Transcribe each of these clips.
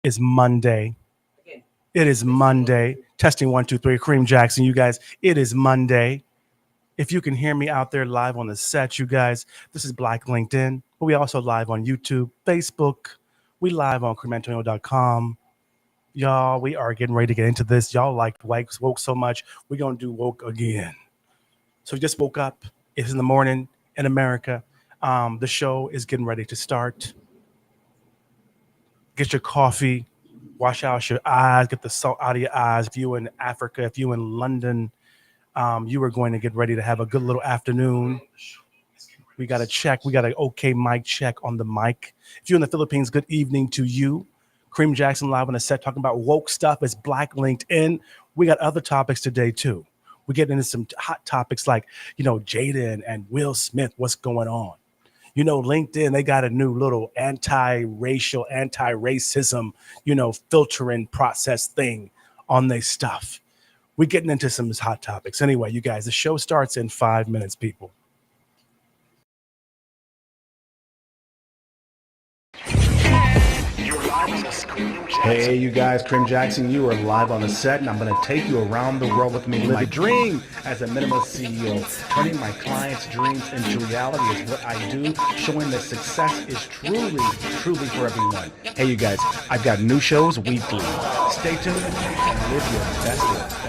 is Monday. It is Monday. Testing 1, 2, 3. Kareem Jackson, you guys. It is Monday. If you can hear me out there live on the set, you guys, this is Black LinkedIn. But we also live on YouTube, Facebook. We live on creamantonio.com. Y'all, we are getting ready to get into this. Y'all liked woke so much. We're going to do woke again. So you just woke up. It's in the morning in America. The show is getting ready to start. Get your coffee. Wash out your eyes. Get the salt out of your eyes. If you're in Africa, if you're in London, you are going to get ready to have a good little afternoon. We got a check. We got an okay mic check on the mic. If you're in the Philippines, good evening to you. Kareem Jackson live on the set talking about woke stuff. It's Black LinkedIn. We got other topics today, too. We're getting into some hot topics like, Jayda and Will Smith, what's going on? LinkedIn, they got a new little anti-racial, anti-racism, filtering process thing on their stuff. We're getting into some hot topics. Anyway, you guys, the show starts in 5 minutes, people. Hey, you guys, Kareem Jackson, you are live on the set, and I'm going to take you around the world with me. Live a dream as a minimalist CEO. Turning my clients' dreams into reality is what I do, showing that success is truly for everyone. Hey, you guys, I've got new shows weekly. Stay tuned and live your best life.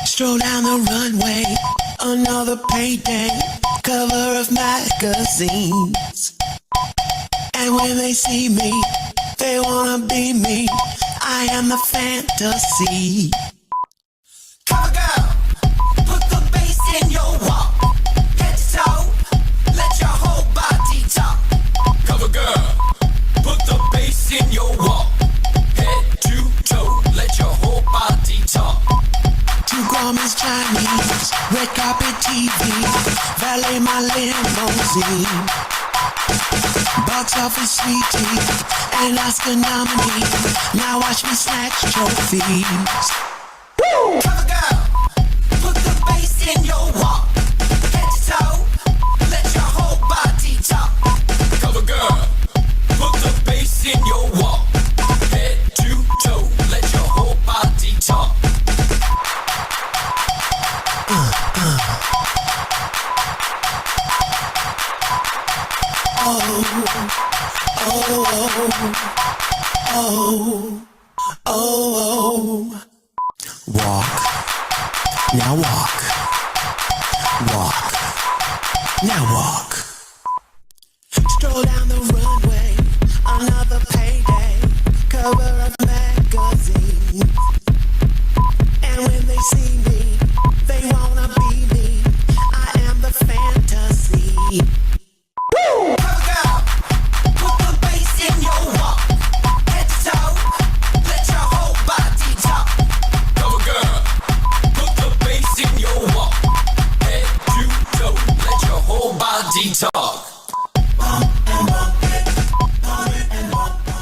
Stroll down the runway, another payday, cover of magazines. And when they see me, they wanna be me. I am the fantasy. Cover girl, put the bass in your walk. Head to toe, let your whole body talk. Cover girl, put the bass in your walk. Head to toe, let your whole body talk. Two Grammys, Chinese, red carpet TV, valet my limousine. Box office sweetie, and Oscar nominee. Now watch me snatch trophies. Woo! Cover girl, put the bass in your walk. Head to toe, let your whole body talk. Cover girl, put the bass in your walk. Head to toe, let your whole body talk. Walk, now walk, walk, now walk. Stroll down the runway, another payday, cover of magazine. And when they see me, they wanna be me. I am the fantasy. Woo! Cover girl, put the bass in your walk. Head to toe, let your whole body talk. Cover girl, put the bass in your walk. Head to toe, let your whole body talk. Bump and bump it, bump it and bump it.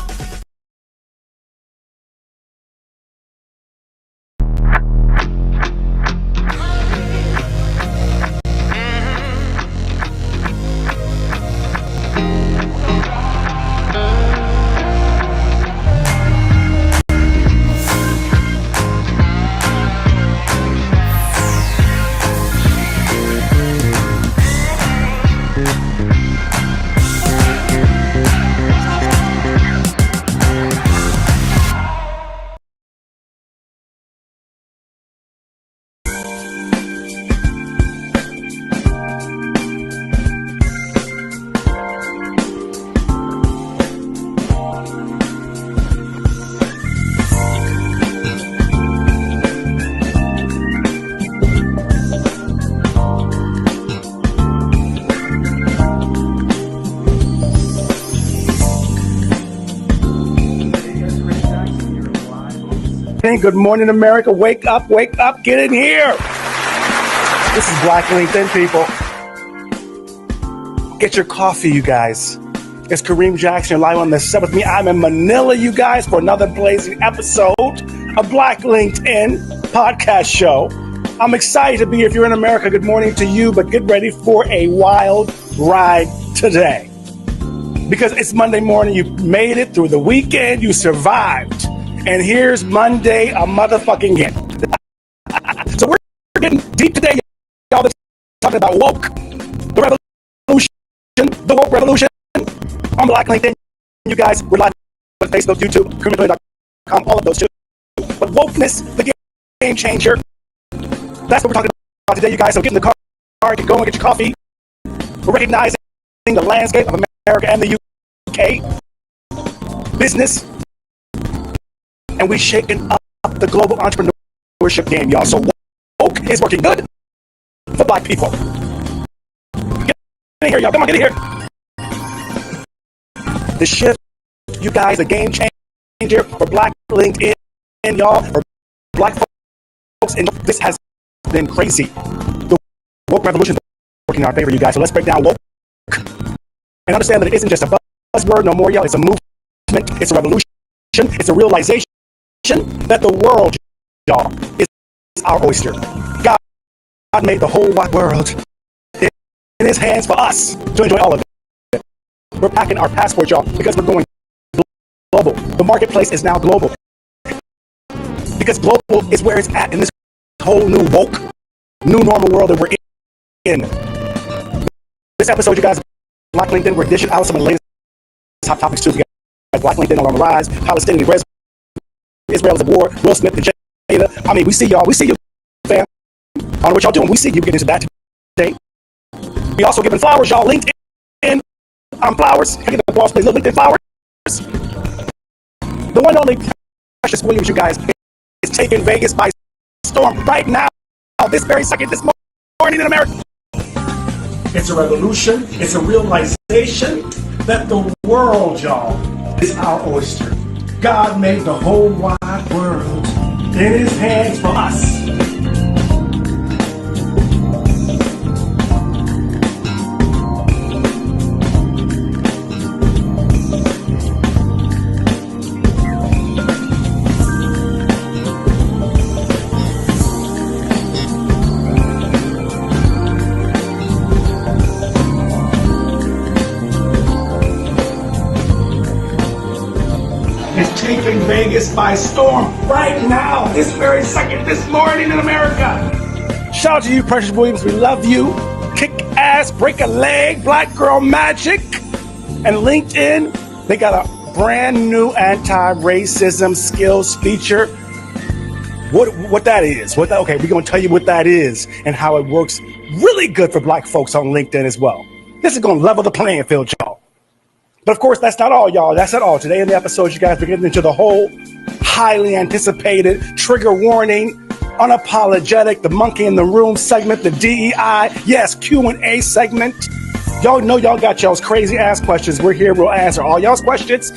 Good morning, America. Wake up, get in here. This is Black LinkedIn, people. Get your coffee, you guys. It's Kareem Jackson. You're live on the set with me. I'm in Manila, you guys, for another blazing episode of Black LinkedIn podcast show. I'm excited to be here. If you're in America, good morning to you, but get ready for a wild ride today. Because it's Monday morning, you made it through the weekend, you survived. And here's Monday, a motherfucking again. So we're getting deep today, y'all. Talking about woke, the revolution, the woke revolution on Black LinkedIn. You guys, we're live on Facebook, YouTube, criminal.com, all of those too. But wokeness, the game changer. That's what we're talking about today, you guys. So get in the car, get going, get your coffee. We're recognizing the landscape of America and the UK. Business. And we shaking up the global entrepreneurship game, y'all. So woke is working good for Black people. Get in here, y'all. Come on, get in here. The shift, you guys, a game changer for Black LinkedIn, y'all, for Black folks. And this has been crazy. The woke revolution is working in our favor, you guys. So let's break down woke and understand that it isn't just a buzzword no more, y'all. It's a movement. It's a revolution. It's a realization that the world, y'all, is our oyster. God made the whole wide world in his hands for us to enjoy all of it. We're packing our passport, y'all, because we're going global. The marketplace is now global. Because global is where it's at in this whole new woke, new normal world that we're in. This episode, you guys, Black LinkedIn, we're dishing out some of the latest hot topics too. We got Black LinkedIn on the rise, Palestine-Israel is at war, Will Smith, the Jayda. I mean, we see y'all, we see you, fam. I don't know what y'all doing. We see you getting into that today. We also giving flowers, y'all. LinkedIn flowers. Can I get the boss, please? Little LinkedIn flowers. The one only Precious Williams, you guys, is taking Vegas by storm right now, this very second, this morning in America. It's a revolution. It's a realization that the world, y'all, is our oyster. God made the whole wide world in his hands for us. is taking Vegas by storm right now, this very second, this morning in America. Shout out to you, Precious Williams. We love you. Kick ass, break a leg, Black Girl Magic. And LinkedIn, they got a brand new anti-racism skills feature. What that is? Okay, we're gonna tell you what that is and how it works really good for Black folks on LinkedIn as well. This is gonna level the playing field, y'all. But of course, that's not all, y'all. That's not all. Today in the episode, you guys are getting into the whole highly anticipated trigger warning, unapologetic, the monkey in the room segment, the DEI, yes, Q&A segment. Y'all know y'all got y'all's crazy ass questions. We're here. We'll answer all y'all's questions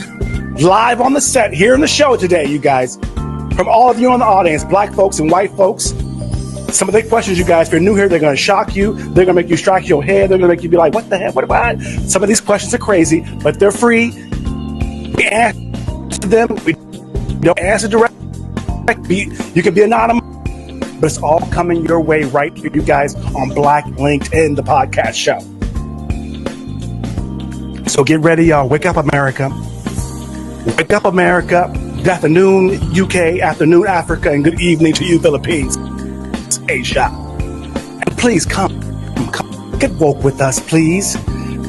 live on the set here in the show today, you guys. From all of you in the audience, Black folks and white folks, some of the questions, you guys, if you're new here, they're going to shock you. They're going to make you strike your head. They're going to make you be like, what the heck? What about? Some of these questions are crazy, but they're free. We answer them. We don't answer directly. You can be anonymous, but it's all coming your way right for you guys on Black LinkedIn, the podcast show. So get ready, y'all. Wake up, America. Wake up, America. Good afternoon, UK, afternoon, Africa, and good evening to you, Philippines, Asia. And please come, get woke with us, please,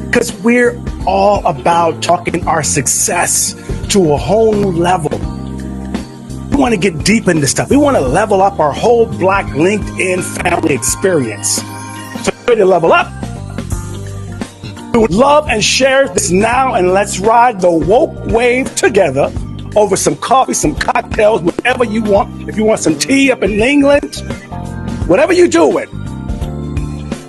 because we're all about talking our success to a whole new level. We want to get deep into stuff. We want to level up our whole Black LinkedIn family experience. So ready to level up? Love and share this now, and let's ride the woke wave together over some coffee, some cocktails, whatever you want. If you want some tea up in England, whatever you do it.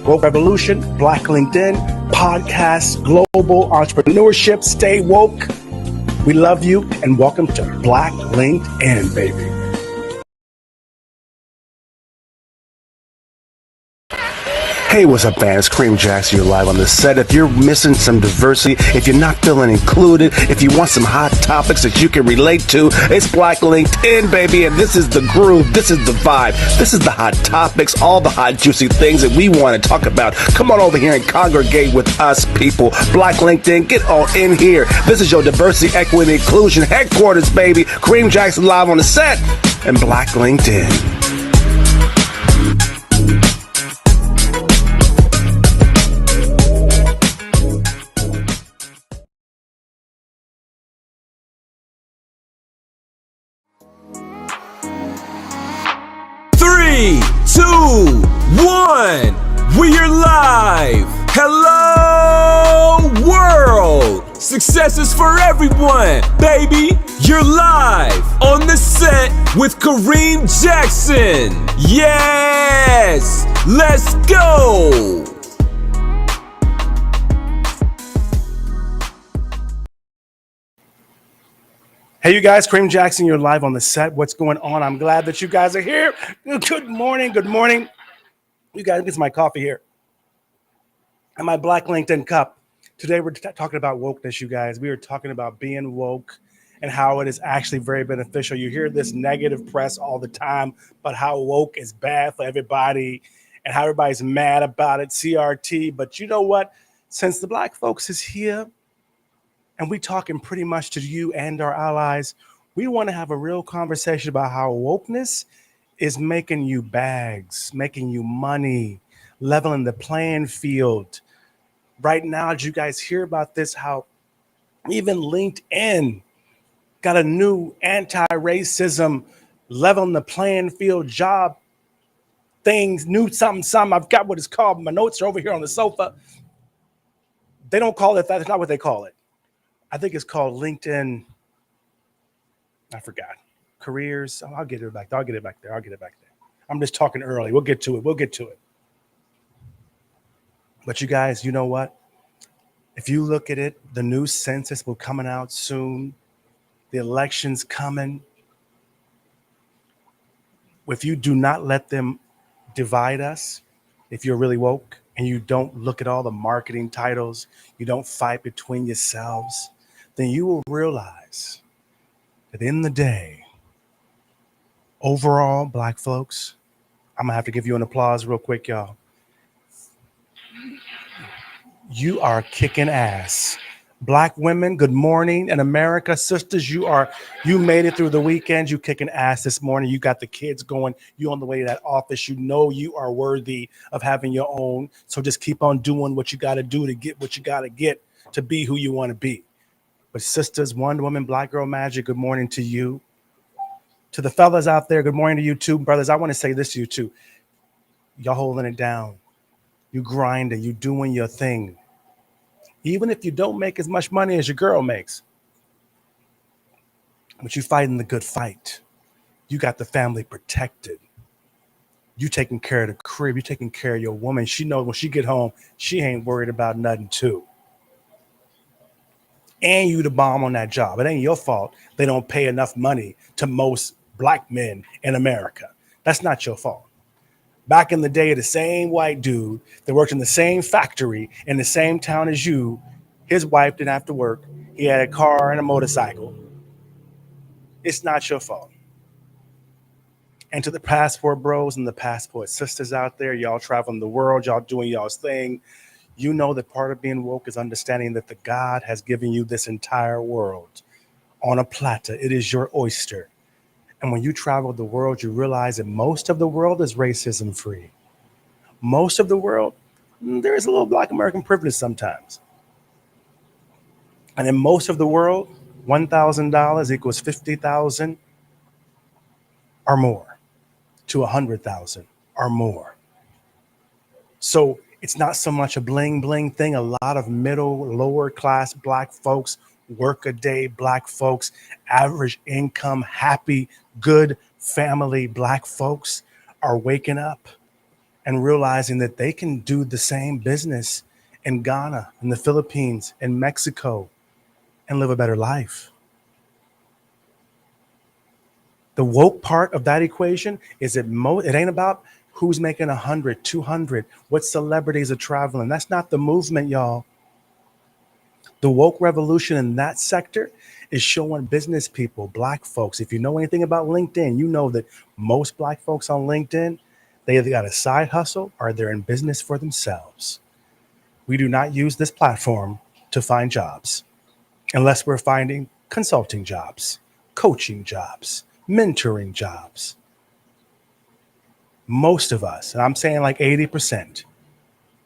Woke Revolution, Black LinkedIn, podcast, global entrepreneurship, stay woke. We love you, and welcome to Black LinkedIn, baby. Hey, what's up, fans? Kareem Jackson, you're live on the set. If you're missing some diversity, if you're not feeling included, if you want some hot topics that you can relate to, it's Black LinkedIn, baby, and this is the groove, this is the vibe, this is the hot topics, all the hot, juicy things that we want to talk about. Come on over here and congregate with us, people. Black LinkedIn, get on in here. This is your diversity, equity, inclusion headquarters, baby. Kareem Jackson live on the set and Black LinkedIn. Three, two, one, we are live. Hello, world. Success is for everyone, baby. You're live on the set with Kareem Jackson. Yes, let's go. Hey, you guys, Kareem Jackson, you're live on the set. What's going on? I'm glad that you guys are here. Good morning. Good morning. You guys, get my coffee here and my Black LinkedIn cup. Today, we're talking about wokeness, you guys. We are talking about being woke and how it is actually very beneficial. You hear this negative press all the time about how woke is bad for everybody and how everybody's mad about it, CRT. But you know what? Since the Black folks is here, and we talking pretty much to you and our allies, we want to have a real conversation about how wokeness is making you bags, making you money, leveling the playing field. Right now, did you guys hear about this? How even LinkedIn got a new anti-racism, leveling the playing field job things, new something. I've got what it's called. My notes are over here on the sofa. They don't call it that. That's not what they call it. I think it's called LinkedIn. I forgot. Careers. Oh, I'll get it back. I'll get it back there. I'm just talking early. We'll get to it. But you guys, you know what? If you look at it, the new census will coming out soon. The election's coming. If you do not let them divide us, if you're really woke and you don't look at all the marketing titles, you don't fight between yourselves, then you will realize that in the day, overall, Black folks, I'm gonna have to give you an applause real quick, y'all. You are kicking ass Black women, good morning. And America, sisters, you made it through the weekend. You kicking ass this morning. You got the kids going. You on the way to that office. You know you are worthy of having your own. So just keep on doing what you got to do to get what you got to get to be who you want to be. But sisters, Wonder Woman, Black Girl Magic, good morning to you. To the fellas out there, good morning to you too. Brothers, I want to say this to you too. Y'all holding it down. You grinding. You doing your thing. Even if you don't make as much money as your girl makes, but you fighting the good fight. You got the family protected. You taking care of the crib. You taking care of your woman. She knows when she get home, she ain't worried about nothing too. And you the bomb on that job. It ain't your fault they don't pay enough money to most black men in America. That's not your fault. Back in the day, the same white dude that worked in the same factory in the same town as you, his wife didn't have to work. He had a car and a motorcycle. It's not your fault. And to the passport bros and the passport sisters out there, y'all traveling the world, y'all doing y'all's thing, you know that part of being woke is understanding that the God has given you this entire world on a platter. It is your oyster. And when you travel the world, you realize that most of the world is racism free. Most of the world, there is a little Black American privilege sometimes. And in most of the world, $1,000 equals 50,000 or more to 100,000 or more. So it's not so much a bling bling thing. A lot of middle, lower class Black folks, work a day Black folks, average income, happy, good family Black folks are waking up and realizing that they can do the same business in Ghana, in the Philippines, in Mexico, and live a better life. The woke part of that equation is it ain't about who's making 100, 200, what celebrities are traveling. That's not the movement, y'all. The woke revolution in that sector is showing business people, Black folks. If you know anything about LinkedIn, you know that most Black folks on LinkedIn, they either got a side hustle or they're in business for themselves. We do not use this platform to find jobs unless we're finding consulting jobs, coaching jobs, mentoring jobs. Most of us, and I'm saying like 80%,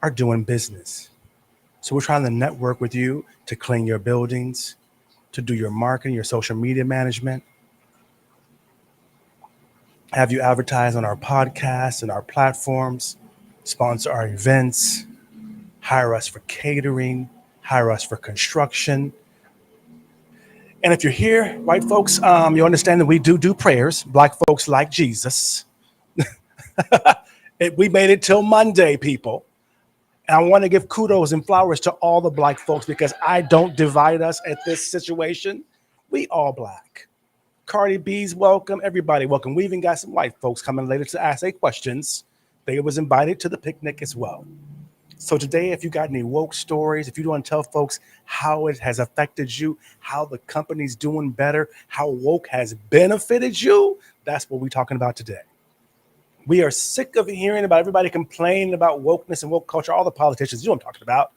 are doing business. So we're trying to network with you to clean your buildings, to do your marketing, your social media management, have you advertise on our podcasts and our platforms, sponsor our events, hire us for catering, hire us for construction. And if you're here, white folks, you understand that we do prayers. Black folks like Jesus. We made it till Monday, people. And I want to give kudos and flowers to all the Black folks because I don't divide us at this situation. We all Black. Cardi B's welcome. Everybody welcome. We even got some white folks coming later to ask their questions. They was invited to the picnic as well. So today, if you got any woke stories, if you want to tell folks how it has affected you, how the company's doing better, how woke has benefited you, that's what we're talking about today. We are sick of hearing about everybody complaining about wokeness and woke culture, all the politicians, you know what I'm talking about.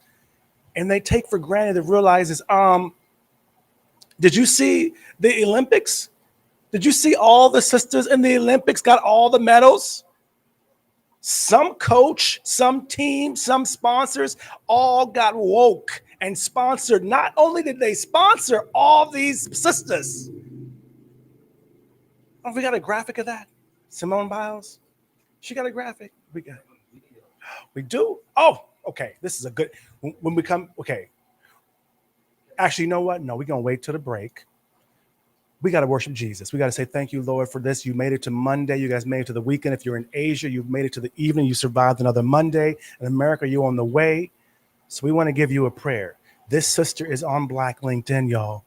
And they take for granted that realizes, did you see the Olympics? Did you see all the sisters in the Olympics got all the medals? Some coach, some team, some sponsors all got woke and sponsored. Not only did they sponsor all these sisters. Oh, we got a graphic of that. Simone Biles. She got a graphic. We do? Oh, okay. This is a good, when we come, okay. Actually, you know what? No, we're going to wait till the break. We got to worship Jesus. We got to say, thank you, Lord, for this. You made it to Monday. You guys made it to the weekend. If you're in Asia, you've made it to the evening. You survived another Monday. In America, you're on the way. So we want to give you a prayer. This sister is on Black LinkedIn, y'all.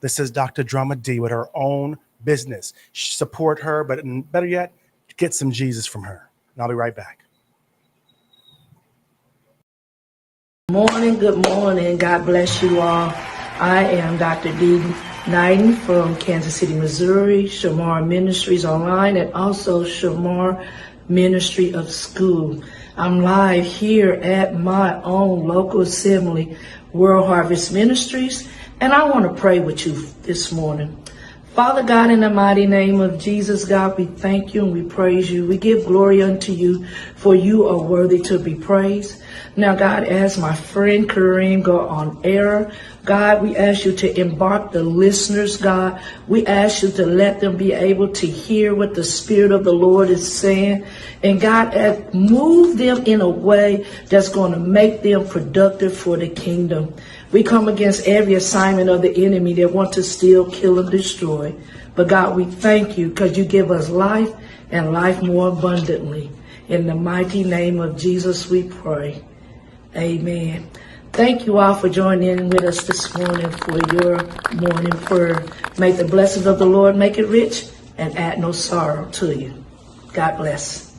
This is Dr. Drama D with her own business. Support her, but better yet, get some Jesus from her. And I'll be right back. Good morning. God bless you all. I am Dr. D. Knighton from Kansas City, Missouri, Shamar Ministries Online, and also Shamar Ministry of School. I'm live here at my own local assembly, World Harvest Ministries, and I want to pray with you this morning. Father God, in the mighty name of Jesus, God, we thank you and we praise you. We give glory unto you, for you are worthy to be praised. Now, God, as my friend Kareem go on air, God, we ask you to embark the listeners, God. We ask you to let them be able to hear what the Spirit of the Lord is saying. And God, move them in a way that's going to make them productive for the kingdom. We come against every assignment of the enemy that wants to steal, kill, and destroy. But God, we thank you because you give us life and life more abundantly. In the mighty name of Jesus, we pray. Amen. Thank you all for joining in with us this morning for your morning prayer. May the blessings of the Lord make it rich and add no sorrow to you. God bless.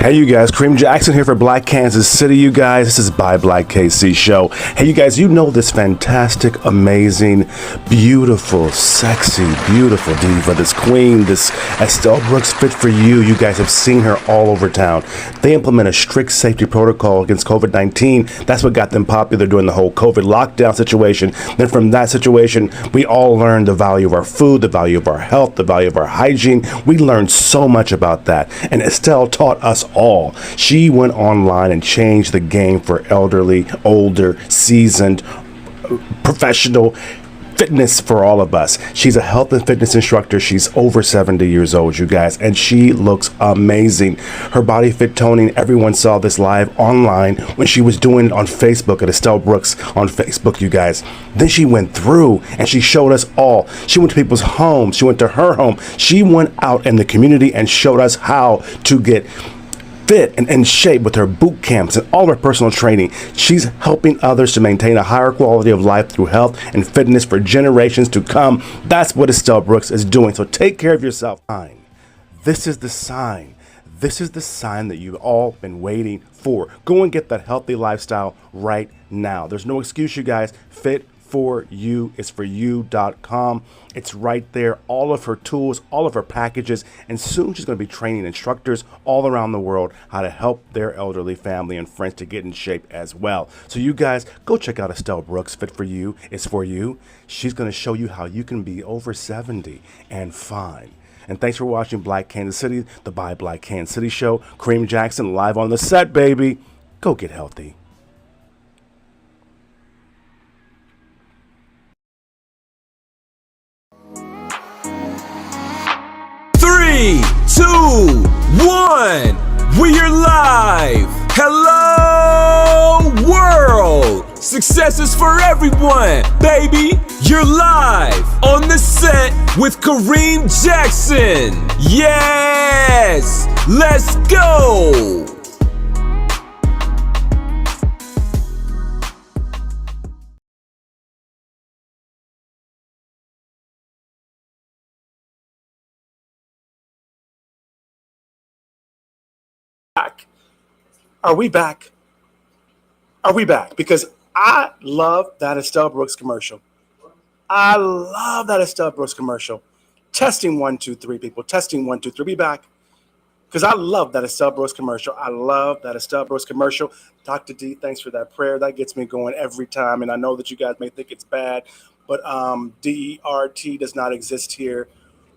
Hey, you guys, Kareem Jackson here for Black Kansas City, you guys. This is By Black KC Show. Hey, you guys, you know this fantastic, amazing, beautiful, sexy, beautiful diva, this queen, this Estelle Brooks Fit For You. You guys have seen her all over town. They implement a strict safety protocol against COVID-19. That's what got them popular during the whole COVID lockdown situation. Then from that situation, we all learned the value of our food, the value of our health, the value of our hygiene. We learned so much about that. And Estelle taught us all. She went online and changed the game for elderly, older, seasoned, professional fitness for all of us. She's a health and fitness instructor. She's over 70 years old, you guys, and she looks amazing. Her body fit toning, everyone saw this live online when she was doing it on Facebook at Estelle Brooks on Facebook, you guys. Then she went through and she showed us all. She went to people's homes. She went to her home. She went out in the community and showed us how to get fit and in shape with her boot camps and all her personal training. She's helping others to maintain a higher quality of life through health and fitness for generations to come. That's what Estelle Brooks is doing. So take care of yourself. This is the sign. This is the sign that you've all been waiting for. Go and get that healthy lifestyle right now. There's no excuse, you guys. Fit For You is for you.com. It's right there. All of her tools, all of her packages, and soon she's going to be training instructors all around the world how to help their elderly family and friends to get in shape as well. So you guys, go check out Estelle Brooks. Fit For You is for you. She's going to show you how you can be over 70 and fine. And thanks for watching Black Kansas City, the By Black Kansas City show. Kareem Jackson live on the set, baby. Go get healthy. Three, two, one. We're live. Hello, world. Success is for everyone, baby. You're live on the set with Kareem Jackson. Yes, let's go. Are we back? Are we back? Because I love that Estelle Brooks commercial. I love that Estelle Brooks commercial. Testing 1, 2, 3, people. Testing 1, 2, 3. Be back. Because I love that Estelle Brooks commercial. I love that Estelle Brooks commercial. Dr. D, thanks for that prayer. That gets me going every time. And I know that you guys may think it's bad, but DERT does not exist here.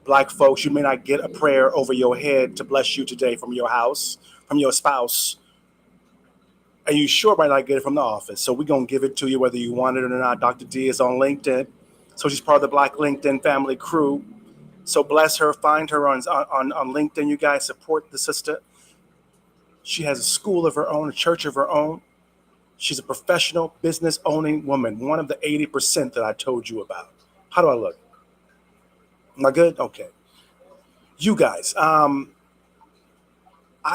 Black folks, you may not get a prayer over your head to bless you today from your house, from your spouse, and you sure might not get it from the office. So we're going to give it to you whether you want it or not. Dr. D is on LinkedIn. So she's part of the Black LinkedIn family crew. So bless her. Find her on LinkedIn. You guys support the sister. She has a school of her own, a church of her own. She's a professional business owning woman, one of the 80% that I told you about. How do I look? Am I good? Okay. You guys, I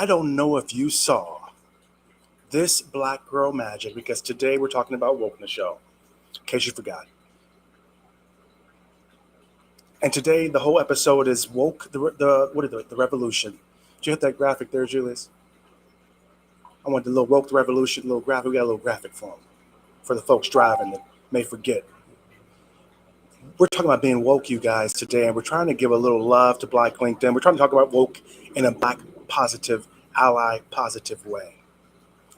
don't know if you saw this Black Girl Magic, because today we're talking about Wokeness Show, in case you forgot. And today the whole episode is woke, the revolution. Did you hit that graphic there, Julius? I want the little woke the revolution, little graphic. We got a little graphic for them, for the folks driving that may forget. We're talking about being woke, you guys, today, and we're trying to give a little love to Black LinkedIn. We're trying to talk about woke in a Black positive, ally positive way.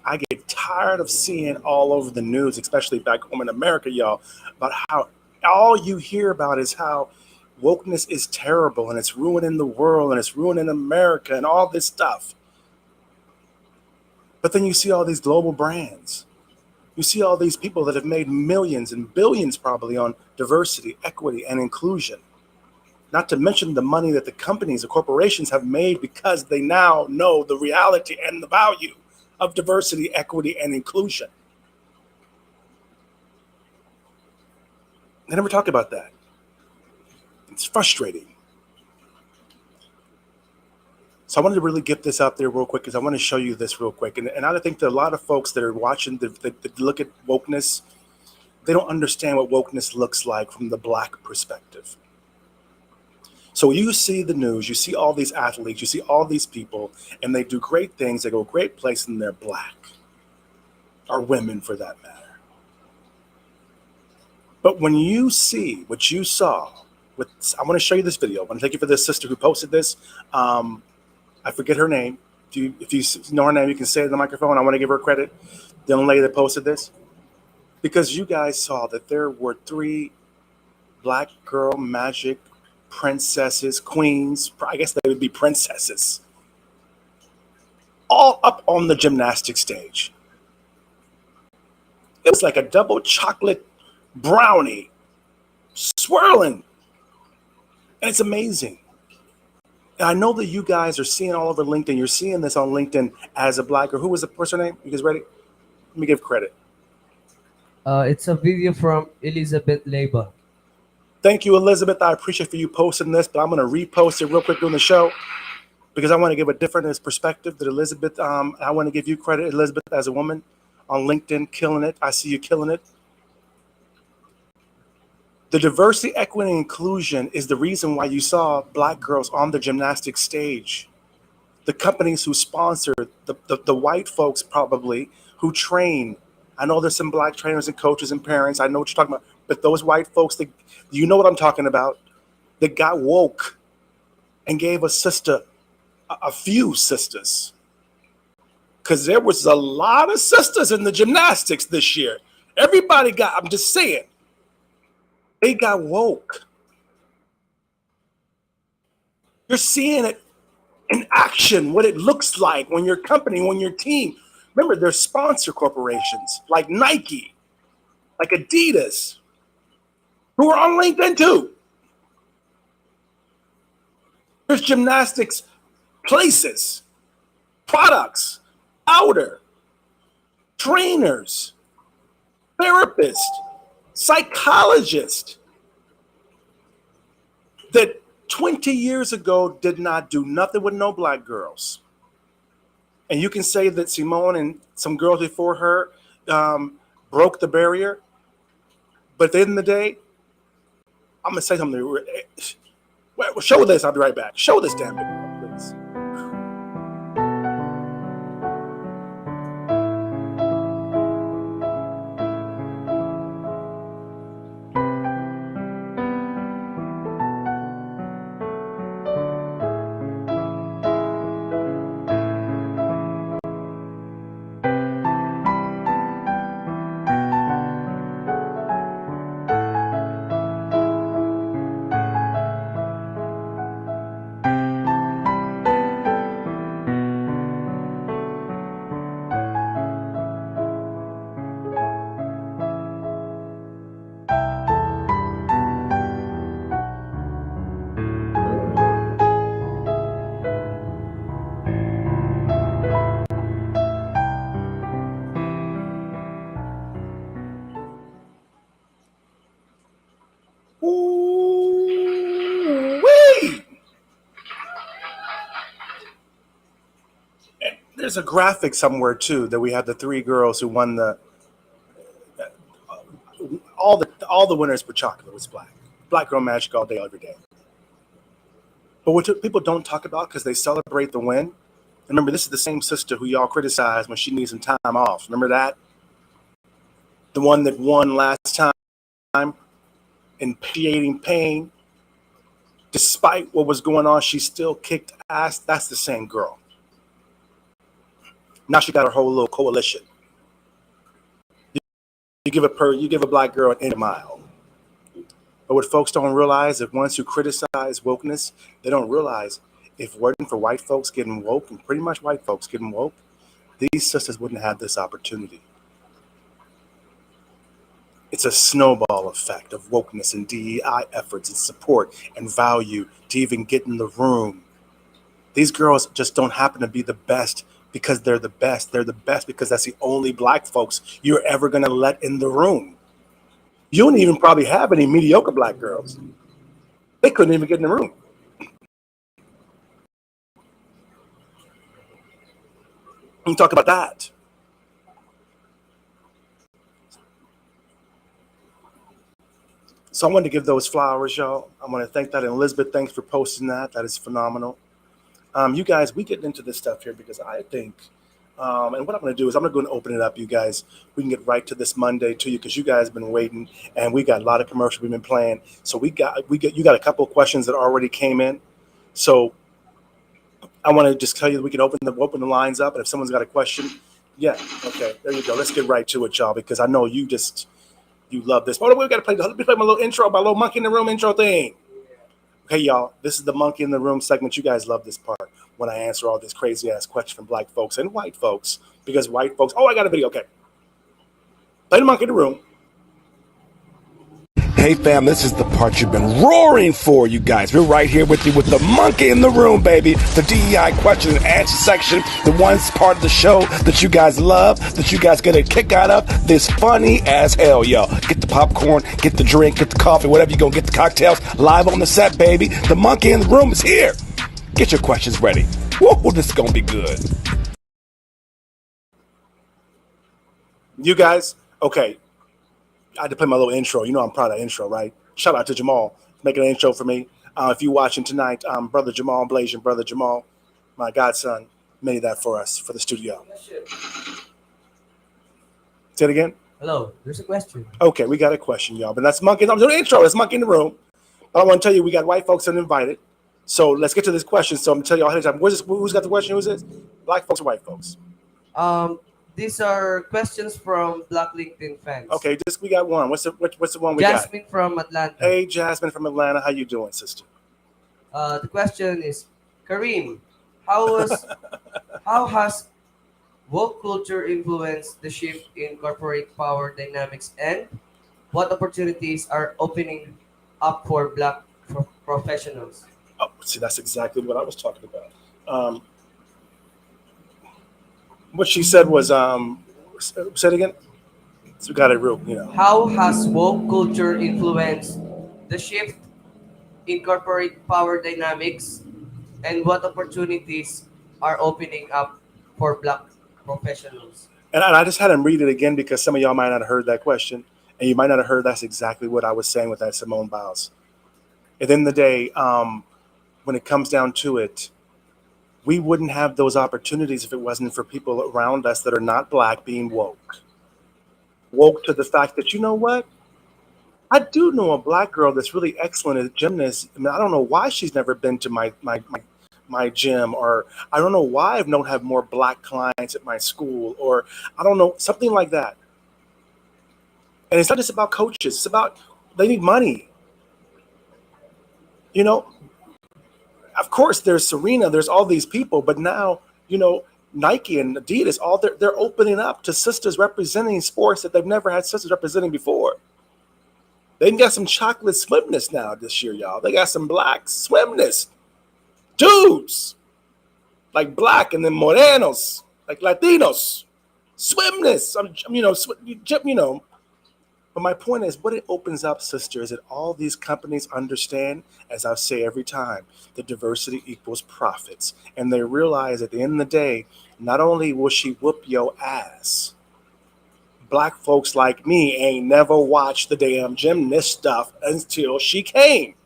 I get tired of seeing all over the news, especially back home in America, y'all, about how all you hear about is how wokeness is terrible and it's ruining the world and it's ruining America and all this stuff. But then you see all these global brands. You see all these people that have made millions and billions probably on diversity, equity, and inclusion. Not to mention the money that the companies, the corporations have made because they now know the reality and the value of diversity, equity, and inclusion. They never talk about that. It's frustrating. So I wanted to really get this out there real quick because I want to show you this real quick. And I think that a lot of folks that are watching, that look at wokeness, they don't understand what wokeness looks like from the Black perspective. So you see the news, you see all these athletes, you see all these people, and they do great things, they go great places, and they're Black, or women for that matter. But when you see what you saw, I want to show you this video. I want to thank you for this sister who posted this. I forget her name. If you know her name, you can say it in the microphone. I want to give her credit. The young lady that posted this. Because you guys saw that there were 3 Black girl magic princesses, queens, I guess they would be princesses, all up on the gymnastic stage. It was like a double chocolate brownie swirling. And it's amazing. And I know that you guys are seeing all over LinkedIn. You're seeing this on LinkedIn as a Black girl. Who was the person name? You guys ready? Let me give credit. It's a video from Elizabeth Leiber. Thank you, Elizabeth. I appreciate for you posting this, but I'm going to repost it real quick during the show because I want to give a different perspective that Elizabeth. I want to give you credit, Elizabeth, as a woman on LinkedIn, killing it. I see you killing it. The diversity, equity, and inclusion is the reason why you saw Black girls on the gymnastics stage. The companies who sponsor, the white folks probably who train. I know there's some Black trainers and coaches and parents. I know what you're talking about. But those white folks, you know what I'm talking about, that got woke and gave a few sisters. Because there was a lot of sisters in the gymnastics this year. Everybody I'm just saying, they got woke. You're seeing it in action, what it looks like when your company, when your team. Remember, there's sponsor corporations like Nike, like Adidas, who are on LinkedIn too. There's gymnastics places, products, outer, trainers, therapists, psychologists that 20 years ago did not do nothing with no Black girls. And you can say that Simone and some girls before her broke the barrier. But at the end of the day, I'm going to say something. Well, show this. I'll be right back. Show this damn video, please. there's a graphic somewhere too that we have the three girls who won the all the winners were chocolate was black. Black girl magic all day, every day. But what people don't talk about because they celebrate the win. Remember, this is the same sister who y'all criticize when she needs some time off. Remember that? The one that won last time in creating pain. Despite what was going on, she still kicked ass. That's the same girl. Now she got her whole little coalition. You give a black girl an inch a mile. But what folks don't realize, if ones who criticize wokeness, they don't realize if it wasn't for white folks getting woke, and pretty much white folks getting woke, these sisters wouldn't have this opportunity. It's a snowball effect of wokeness and DEI efforts and support and value to even get in the room. These girls just don't happen to be the best because they're the best. They're the best because that's the only black folks you're ever going to let in the room. You don't even probably have any mediocre black girls. They couldn't even get in the room. We talk about that. So I wanted to give those flowers, y'all. I want to thank that. And Elizabeth, thanks for posting that. That is phenomenal. You guys, we get into this stuff here because I think, and what I'm going to do is I'm going to go and open it up, you guys. We can get right to this Monday to you because you guys have been waiting, and we got a lot of commercials we've been playing. So you got a couple of questions that already came in. So I want to just tell you that we can open the lines up, and if someone's got a question, yeah, okay, there you go. Let's get right to it, y'all, because I know you love this. Oh, we got to play. Let me play my little intro, my little monkey in the room intro thing. Okay, y'all, this is the monkey in the room segment. You guys love this part when I answer all this crazy ass questions from black folks and white folks, because white folks, I got a video. Okay. Play the monkey in the room. Hey fam, this is the part you've been roaring for, you guys. We're right here with you with the monkey in the room, baby. The DEI question and answer section, the one part of the show that you guys love, that you guys get a kick out of. This funny as hell, y'all. Get the popcorn, get the drink, get the coffee, whatever you're gonna get, the cocktails, live on the set, baby. The monkey in the room is here. Get your questions ready. Whoa, this is gonna be good. You guys, okay. I had to play my little intro. You know I'm proud of intro, right? Shout out to Jamal making an intro for me. If you're watching tonight, brother Jamal, Blasian, brother Jamal, my godson, made that for us for the studio. Say it again. Hello, there's a question. Okay, we got a question, y'all. But that's monkey. I'm doing the intro. That's monkey in the room. But I want to tell you, we got white folks uninvited. So let's get to this question. So I'm gonna tell you all ahead of time. Who's got the question? Who's this? Black folks or white folks? These are questions from Black LinkedIn fans. Okay, we got one. What's the one we got? Jasmine from Atlanta. Hey, Jasmine from Atlanta. How you doing, sister? The question is, Kareem, how has woke culture influenced the shift in corporate power dynamics, and what opportunities are opening up for black professionals? Oh, see, that's exactly what I was talking about. What she said was, say it again. So we got it real, How has woke culture influenced the shift in corporate power dynamics, and what opportunities are opening up for black professionals? And I just had him read it again because some of y'all might not have heard that question, and you might not have heard that's exactly what I was saying with that Simone Biles. At the end of the day, when it comes down to it, we wouldn't have those opportunities if it wasn't for people around us that are not black being woke. Woke to the fact that, you know what? I do know a black girl that's really excellent at gymnast. I mean, I don't know why she's never been to my gym, or I don't know why I don't have more black clients at my school, or I don't know, something like that. And it's not just about coaches. It's about, they need money. Of course, there's Serena, there's all these people, but now, Nike and Adidas, they're opening up to sisters representing sports that they've never had sisters representing before. They got some chocolate swimness now this year, y'all. They got some black swimness. Dudes, like black, and then morenos, like Latinos. Swimness. But my point is, what it opens up, sister, is that all these companies understand, as I say every time, that diversity equals profits. And they realize at the end of the day, not only will she whoop your ass, black folks like me ain't never watched the damn gymnast stuff until she came.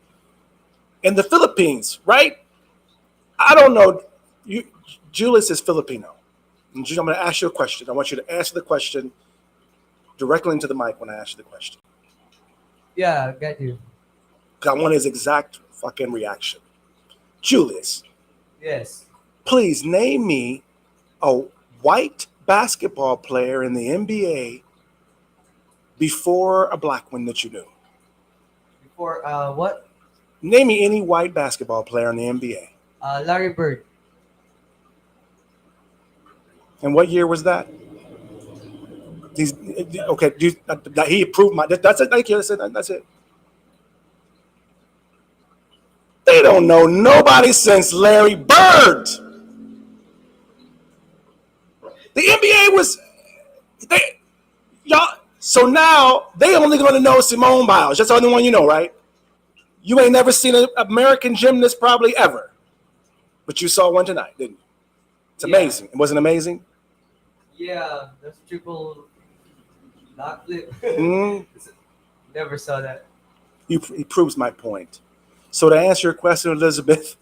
In the Philippines, right? I don't know. Julius is Filipino. And I'm going to ask you a question. I want you to answer the question directly into the mic when I ask you the question. Yeah, got you. Because I want his exact fucking reaction. Julius, Yes. please name me a white basketball player in the NBA before a black one that you knew. Before what? Name me any white basketball player in the NBA. Larry Bird. And what year was that? He's okay. He approved my. That's it. Thank you. That's it. They don't know nobody since Larry Bird. The NBA was they y'all. So now they only going to know Simone Biles. That's the only one you know, right? You ain't never seen an American gymnast probably ever, but you saw one tonight, didn't you? It's amazing. It wasn't amazing. Yeah, that's triple backflip. Mm. Never saw that. He proves my point. So to answer your question, Elizabeth,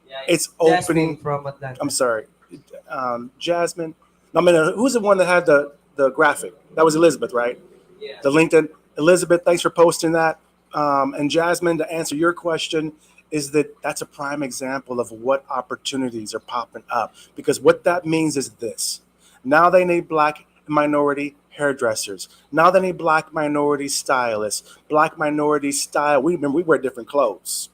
Yeah, it's Jasmine opening. from Atlanta. I'm sorry, Jasmine. I mean, who's the one that had the graphic? That was Elizabeth, right? Yeah. The LinkedIn. Elizabeth, thanks for posting that. And Jasmine, to answer your question, is that's a prime example of what opportunities are popping up. Because what that means is this. Now they need black minority hairdressers. Now they need black minority stylists, black minority style. We wear different clothes.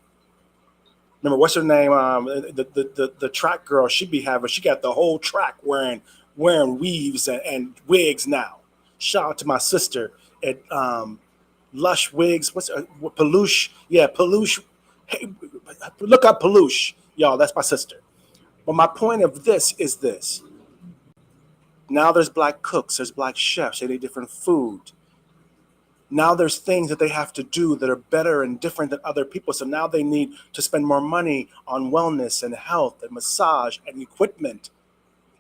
Remember, what's her name? The track girl. She got the whole track wearing weaves and wigs now. Shout out to my sister at Lush Wigs. What's Peluche? Yeah, Peluche. Hey, look up Peluche, y'all. That's my sister. But my point of this is this. Now there's black cooks, there's black chefs, they need different food. Now there's things that they have to do that are better and different than other people. So now they need to spend more money on wellness and health and massage and equipment.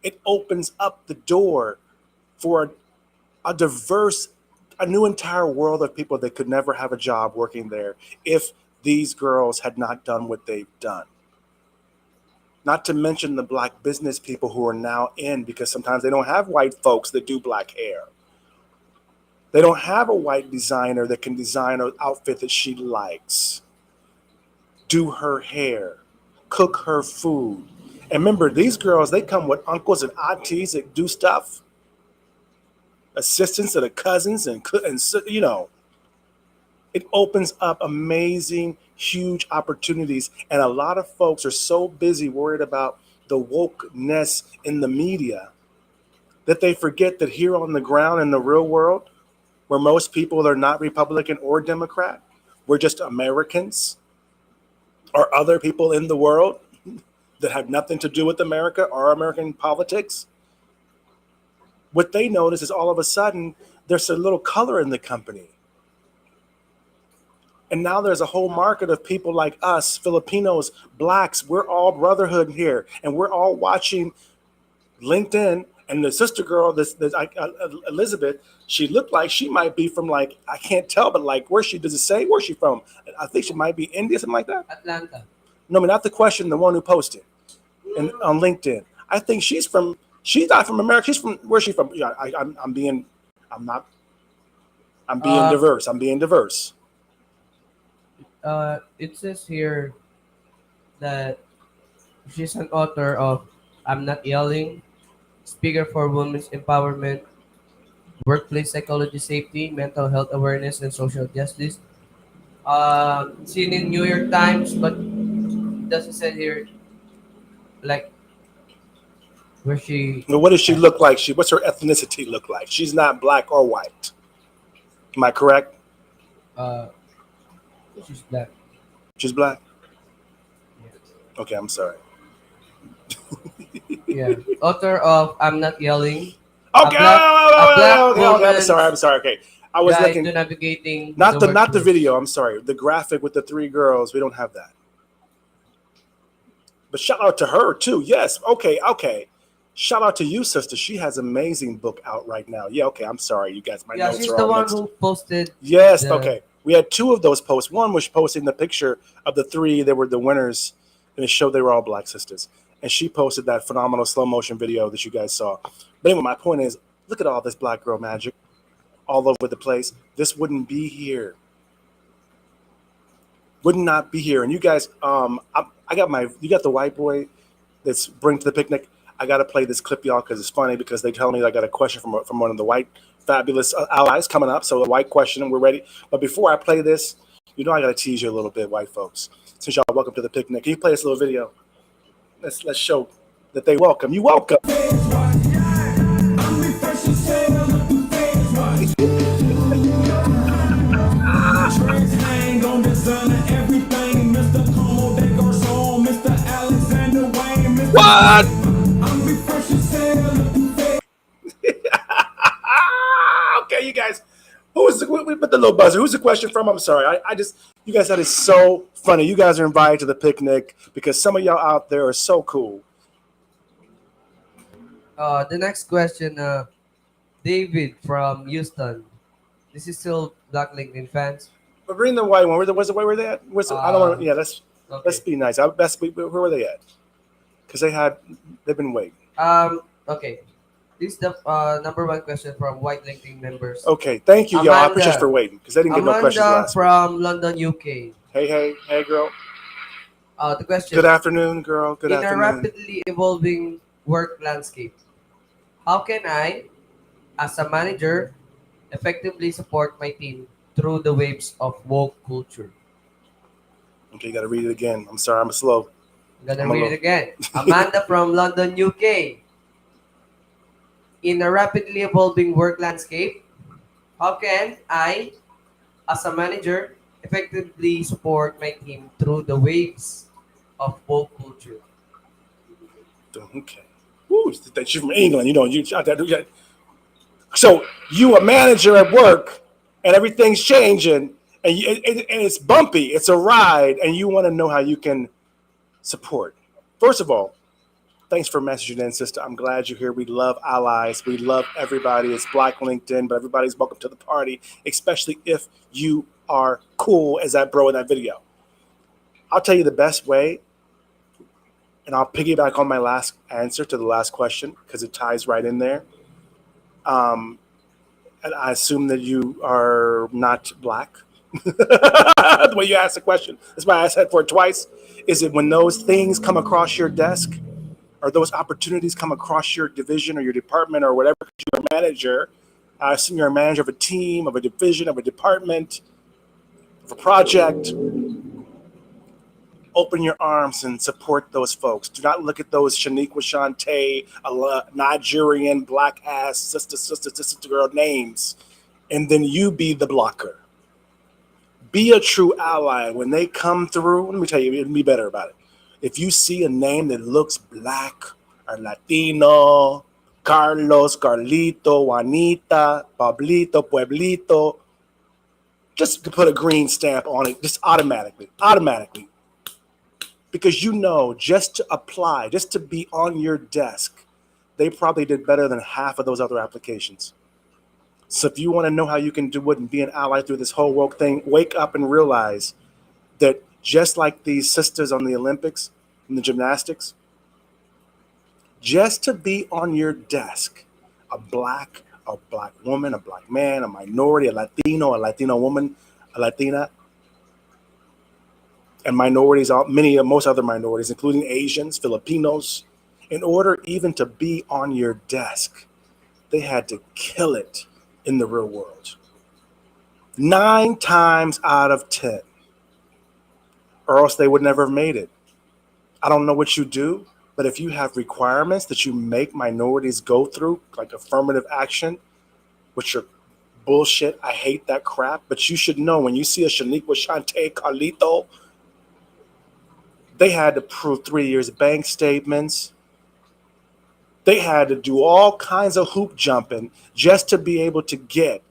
It opens up the door for a new entire world of people that could never have a job working there if these girls had not done what they've done. Not to mention the black business people who are now in, because sometimes they don't have white folks that do black hair. They don't have a white designer that can design an outfit that she likes, do her hair, cook her food. And remember, these girls, they come with uncles and aunties that do stuff, assistants to the cousins, and you know, it opens up amazing, huge opportunities. And a lot of folks are so busy worried about the wokeness in the media that they forget that here on the ground in the real world, where most people are not Republican or Democrat, we're just Americans or other people in the world that have nothing to do with America or American politics. What they notice is all of a sudden there's a little color in the company. And now there's a whole market of people like us, Filipinos, blacks. We're all brotherhood here. And we're all watching LinkedIn. And the sister girl, Elizabeth, she looked like she might be from, like, I can't tell, but like, does it say where she from? I think she might be India, something like that. Atlanta. No, I mean, not the question, the one who posted on LinkedIn. I think she's not from America. She's from, where's she from? Yeah, I'm being diverse. I'm being diverse. It says here that she's an author of I'm Not Yelling, speaker for women's empowerment, workplace psychology safety, mental health awareness, and social justice. Seen in New York Times, but it doesn't say here like where she. Now, what does she look like? What's her ethnicity look like? She's not black or white. Am I correct? She's black. She's black? Yeah. Okay, I'm sorry. Yeah. Author of I'm Not Yelling. Okay, a black okay, woman. I'm sorry. Okay. I was guide looking to navigating not the the workplace. video. I'm sorry, the graphic with the three girls. We don't have that. But shout out to her too. Yes. Okay. Okay. Shout out to you, sister. She has an amazing book out right now. Yeah. Okay. I'm sorry, you guys. My Yeah, notes she's are the all one mixed. who posted Yes. the. Okay. We had two of those posts. One was posting the picture of the three that were the winners, and it showed they were all black sisters. And she posted that phenomenal slow motion video that you guys saw. But anyway, my point is, look at all this black girl magic all over the place. This wouldn't be here. Would not be here. And you guys, I got you got the white boy that's bring to the picnic. I got to play this clip, y'all, because it's funny because they tell me I got a question from one of the white fabulous allies coming up. So a white question, and we're ready. But before I play this, you know I got to tease you a little bit, white folks. Since y'all welcome to the picnic, can you play this little video? Let's show that they welcome you. Welcome. What? Okay, you guys. Who is we put the little buzzer? Who's the question from? I'm sorry. I just you guys, that is so funny. You guys are invited to the picnic because some of y'all out there are so cool. The next question, David from Houston. This is still Black LinkedIn fans. But bring the white one. Where were they at? I don't want to. Yeah, let's Okay. be nice. Where were they at? Because they've been waiting. Okay. This is the number one question from White LinkedIn members. Okay, thank you, y'all. I appreciate Amanda. for waiting because they didn't get no questions Amanda last week. from London, UK. Hey, girl. The question. Good afternoon, girl. Good In a afternoon. rapidly evolving work landscape, how can I, as a manager, effectively support my team through the waves of woke culture? Okay, you got to read it again. I'm sorry, I'm slow. I'm gonna I'm a read it little- again. Amanda from London, UK. In a rapidly evolving work landscape, how can I, as a manager, effectively support my team through the waves of woke culture? Okay. Woo, she's from England. You know, so you a manager at work, and everything's changing, and it's bumpy. It's a ride, and you want to know how you can support. First of all, thanks for messaging in, sister. I'm glad you're here. We love allies. We love everybody. It's Black LinkedIn, but everybody's welcome to the party, especially if you are cool as that bro in that video. I'll tell you the best way, and I'll piggyback on my last answer to the last question because it ties right in there. And I assume that you are not black. The way you asked the question, that's why I said for it twice. Is it when those things come across your desk, or those opportunities come across your division or your department or whatever? You're a manager. I assume you're a manager of a team, of a division, of a department, of a project. Open your arms and support those folks. Do not look at those Shaniqua Shante, Nigerian black ass sister girl names, and then you be the blocker. Be a true ally. When they come through, let me tell you, it'll be better about it. If you see a name that looks black or Latino, Carlos, Carlito, Juanita, Pablito, Pueblito, just put a green stamp on it, just automatically. Because you know, just to apply, just to be on your desk, they probably did better than half of those other applications. So if you want to know how you can do it and be an ally through this whole woke thing, wake up and realize that just like these sisters on the Olympics and the gymnastics, just to be on your desk, a black woman, a black man, a minority, a Latino woman, a Latina, and minorities, most other minorities, including Asians, Filipinos, in order even to be on your desk, they had to kill it in the real world. 9 times out of 10, or else they would never have made it. I don't know what you do, but if you have requirements that you make minorities go through, like affirmative action, which are bullshit, I hate that crap, but you should know when you see a Shaniqua Shante Carlito, they had to prove 3 years bank statements. They had to do all kinds of hoop jumping just to be able to get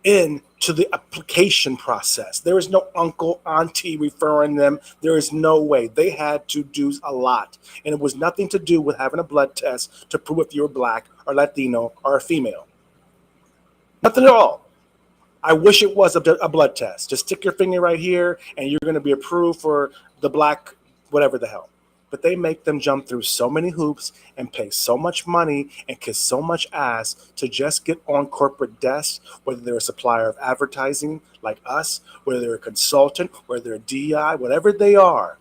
into the application process. There is no uncle, auntie referring them. There is no way. They had to do a lot. And it was nothing to do with having a blood test to prove if you were black or Latino or a female. Nothing at all. I wish it was a blood test. Just stick your finger right here and you're going to be approved for the black, whatever the hell. But they make them jump through so many hoops and pay so much money and kiss so much ass to just get on corporate desks, whether they're a supplier of advertising like us, whether they're a consultant, whether they're a DI, whatever they are.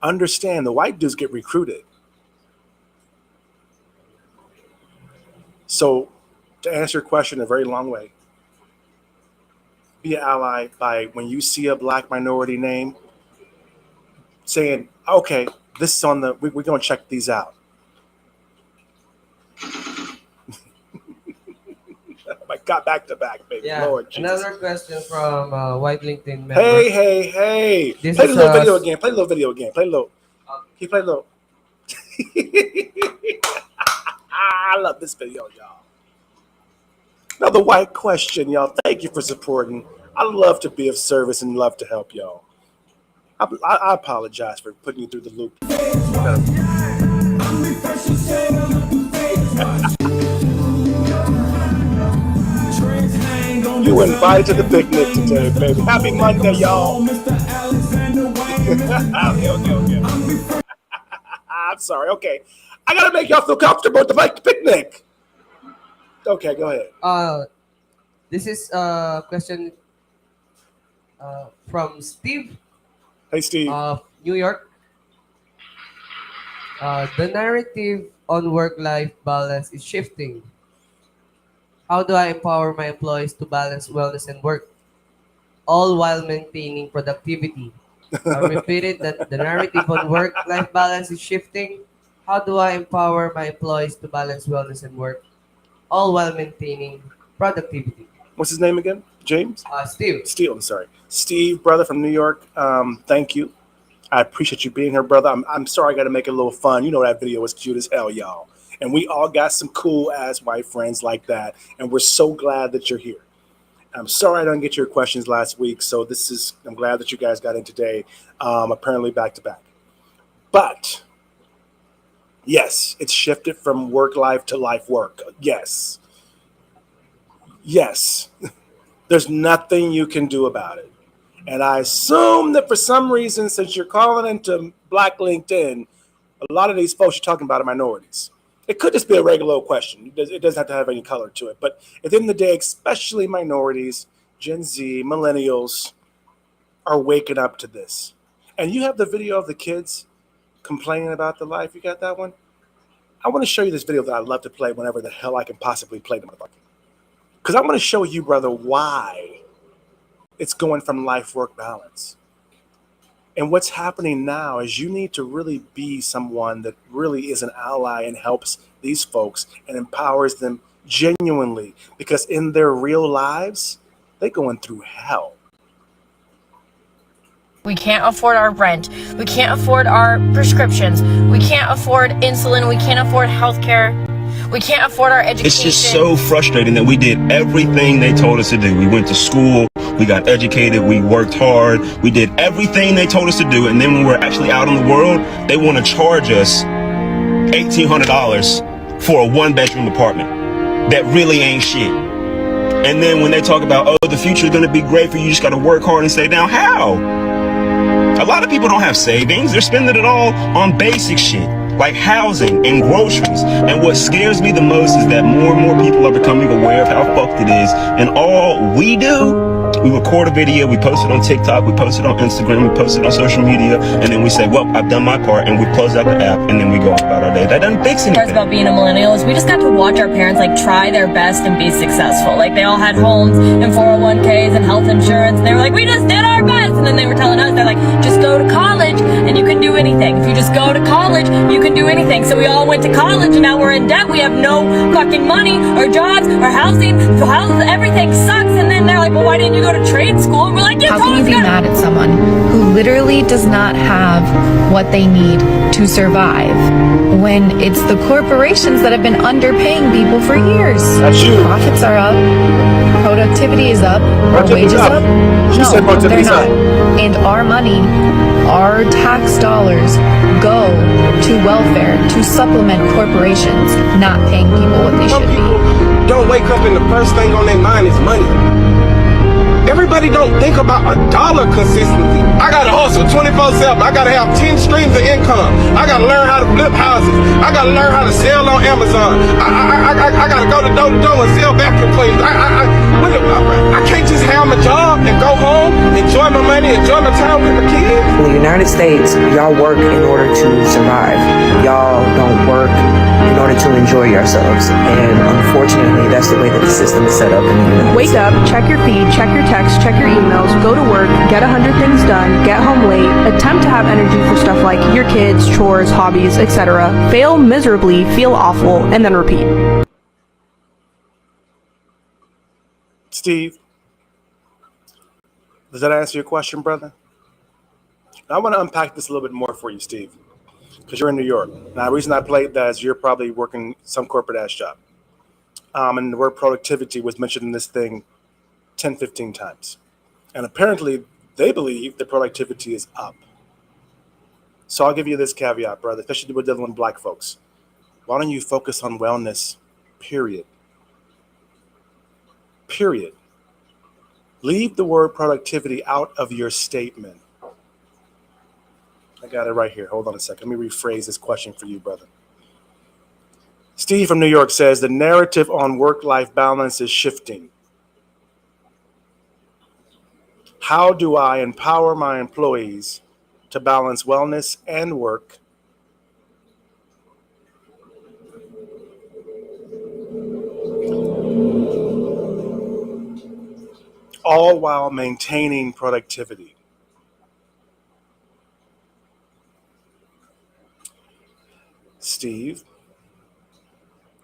Understand, the white dudes get recruited. So to answer your question in a very long way, be an ally by when you see a black minority name, saying, okay, this is on the, we're going to check these out. I got back to back, baby. Yeah. Lord Jesus. Another question from White LinkedIn member. Hey. This Play the is little us. video again. Play the little video again. Play low. Can you play low? I love this video, y'all. Another white question, y'all. Thank you for supporting. I love to be of service and love to help y'all. I apologize for putting you through the loop. You invited to the picnic today, baby. Happy Monday, y'all. Okay. I'm sorry. Okay. I got to make y'all feel comfortable at the picnic. Okay, go ahead. This is a question from Steve. Hey, Steve. Of New York. The narrative on work-life balance is shifting. How do I empower my employees to balance wellness and work, all while maintaining productivity? I repeated that the narrative on work-life balance is shifting. How do I empower my employees to balance wellness and work, all while maintaining productivity? What's his name again? James? Steve. I'm sorry. Steve, brother from New York. Thank you. I appreciate you being here, brother. I'm sorry I got to make it a little fun. You know that video was cute as hell, y'all. And we all got some cool ass white friends like that. And we're so glad that you're here. I'm sorry I didn't get your questions last week. So I'm glad that you guys got in today, apparently back to back. But yes, it's shifted from work life to life work. Yes. There's nothing you can do about it. And I assume that for some reason, since you're calling into Black LinkedIn, a lot of these folks you're talking about are minorities. It could just be a regular old question. It doesn't have to have any color to it. But at the end of the day, especially minorities, Gen Z, millennials, are waking up to this. And you have the video of the kids complaining about the life. You got that one? I want to show you this video that I love to play whenever the hell I can possibly play the motherfucker. Because I want to show you, brother, why it's going from life-work balance. And what's happening now is you need to really be someone that really is an ally and helps these folks and empowers them genuinely. Because in their real lives, they're going through hell. We can't afford our rent. We can't afford our prescriptions. We can't afford insulin. We can't afford healthcare. We can't afford our education. It's just so frustrating that we did everything they told us to do. We went to school, we got educated, we worked hard, we did everything they told us to do, and then when we're actually out in the world, they want to charge us $1,800 for a one-bedroom apartment that really ain't shit. And then when they talk about, oh, the future is going to be great for you, you just got to work hard and stay down. How? A lot of people don't have savings. They're spending it all on basic shit, like housing and groceries. And what scares me the most is that more and more people are becoming aware of how fucked it is. And all we do, we record a video, we post it on TikTok, we post it on Instagram, we post it on social media, and then we say, well, I've done my part, and we close out the app, and then we go about our day. That doesn't fix anything. Parts about being a millennial is we just got to watch our parents like try their best and be successful. Like they all had homes and 401ks and health insurance, and they were like, we just did our best. And then they were telling us, they're like, just go to college and you can do anything. If you just go to college, you can do anything. So we all went to college and now we're in debt. We have no fucking money or jobs or housing. So everything sucks. And then they're like, well, why didn't you go to trade school? And we're like, yeah, how can you be mad at someone who literally does not have what they need to survive, when it's the corporations that have been underpaying people for years. That's you. Profits are up, productivity is up, are Productivity's wages up. up? She No, said they're productivity's not. up. And our money, our tax dollars go to welfare, to supplement corporations not paying people what they Some should be. people don't wake up and the first thing on their mind is money. Everybody don't think about a dollar consistently. I gotta hustle 24/7. I gotta have 10 streams of income. I gotta learn how to flip houses. I gotta learn how to sell on Amazon. I gotta go to door to door and sell vacuum cleaners. I can't just have my job and go home, enjoy my money, enjoy my time with my kids. In the United States, y'all work in order to survive. Y'all don't work in order to enjoy yourselves. And unfortunately, that's the way that the system is set up in the United States. Wake up, check your feed, check your text, check your emails, go to work, get 100 things done, get home late, attempt to have energy for stuff like your kids, chores, hobbies, etc., fail miserably, feel awful, and then repeat. Steve, does that answer your question, brother? I want to unpack this a little bit more for you, Steve, because you're in New York. Now, the reason I played that is you're probably working some corporate ass job. And the word productivity was mentioned in this thing 10, 15 times. And apparently they believe the productivity is up. So I'll give you this caveat, brother, especially with dealing with black folks. Why don't you focus on wellness, period? Period. Leave the word productivity out of your statement. I got it right here. Hold on a second. Let me rephrase this question for you, brother. Steve from New York says the narrative on work-life balance is shifting. How do I empower my employees to balance wellness and work all while maintaining productivity? Steve,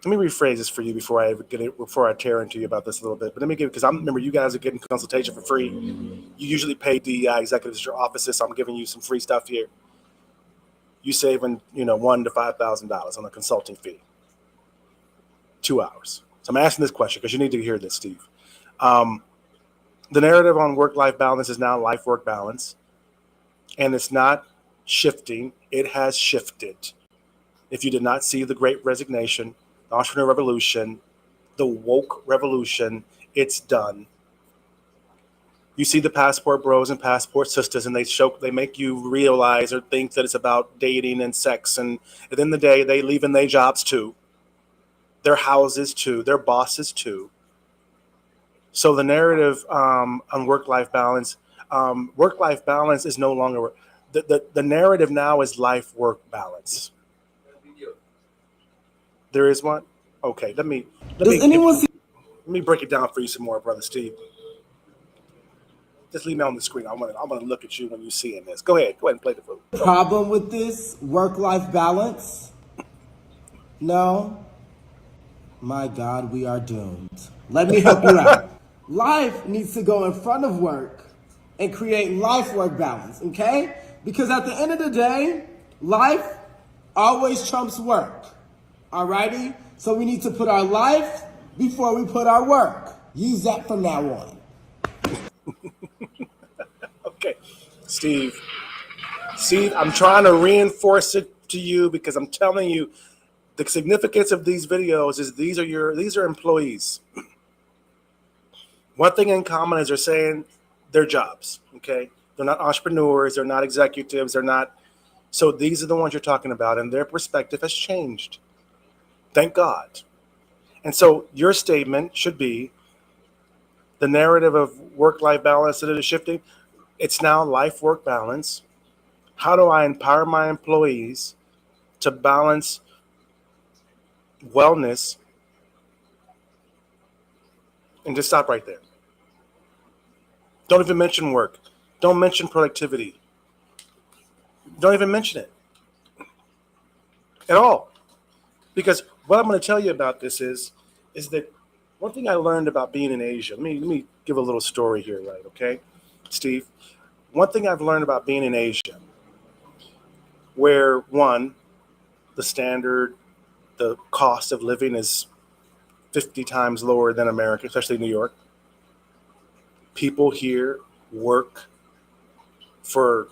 let me rephrase this for you before I tear into you about this a little bit. But let me give, because I remember you guys are getting consultation for free. You usually pay DEI executives at your offices, so I'm giving you some free stuff here. You saving, $1,000 to $5,000 on a consulting fee. 2 hours. So I'm asking this question because you need to hear this, Steve. The narrative on work-life balance is now life-work balance, and it's not shifting. It has shifted. If you did not see the Great Resignation, the Entrepreneur Revolution, the woke revolution, it's done. You see the passport bros and passport sisters, and they make you realize or think that it's about dating and sex, and at the end of the day, they leave in their jobs too, their houses too, their bosses too. So the narrative on work-life balance is no longer the narrative now is life-work balance. There is one? Okay, let me break it down for you some more, brother Steve. Just leave me on the screen. I want to look at you when you're seeing this. Go ahead and play the food. Problem with this work-life balance? No. My God, we are doomed. Let me help you out. Life needs to go in front of work and create life-work balance, okay? Because at the end of the day, life always trumps work. Alrighty? So we need to put our life before we put our work. Use that from now on. Okay. Steve, I'm trying to reinforce it to you because I'm telling you the significance of these videos is these are employees. One thing in common is they're saying their jobs, okay? They're not entrepreneurs, they're not executives, so these are the ones you're talking about, and their perspective has changed. Thank God. And so your statement should be the narrative of work-life balance that is shifting. It's now life-work balance. How do I empower my employees to balance wellness? And just stop right there. Don't even mention work. Don't mention productivity. Don't even mention it at all. Because what I'm going to tell you about this is that one thing I learned about being in Asia. Let me give a little story here, right? Okay, Steve. One thing I've learned about being in Asia, where one, the standard, the cost of living is 50 times lower than America, especially New York. People here work for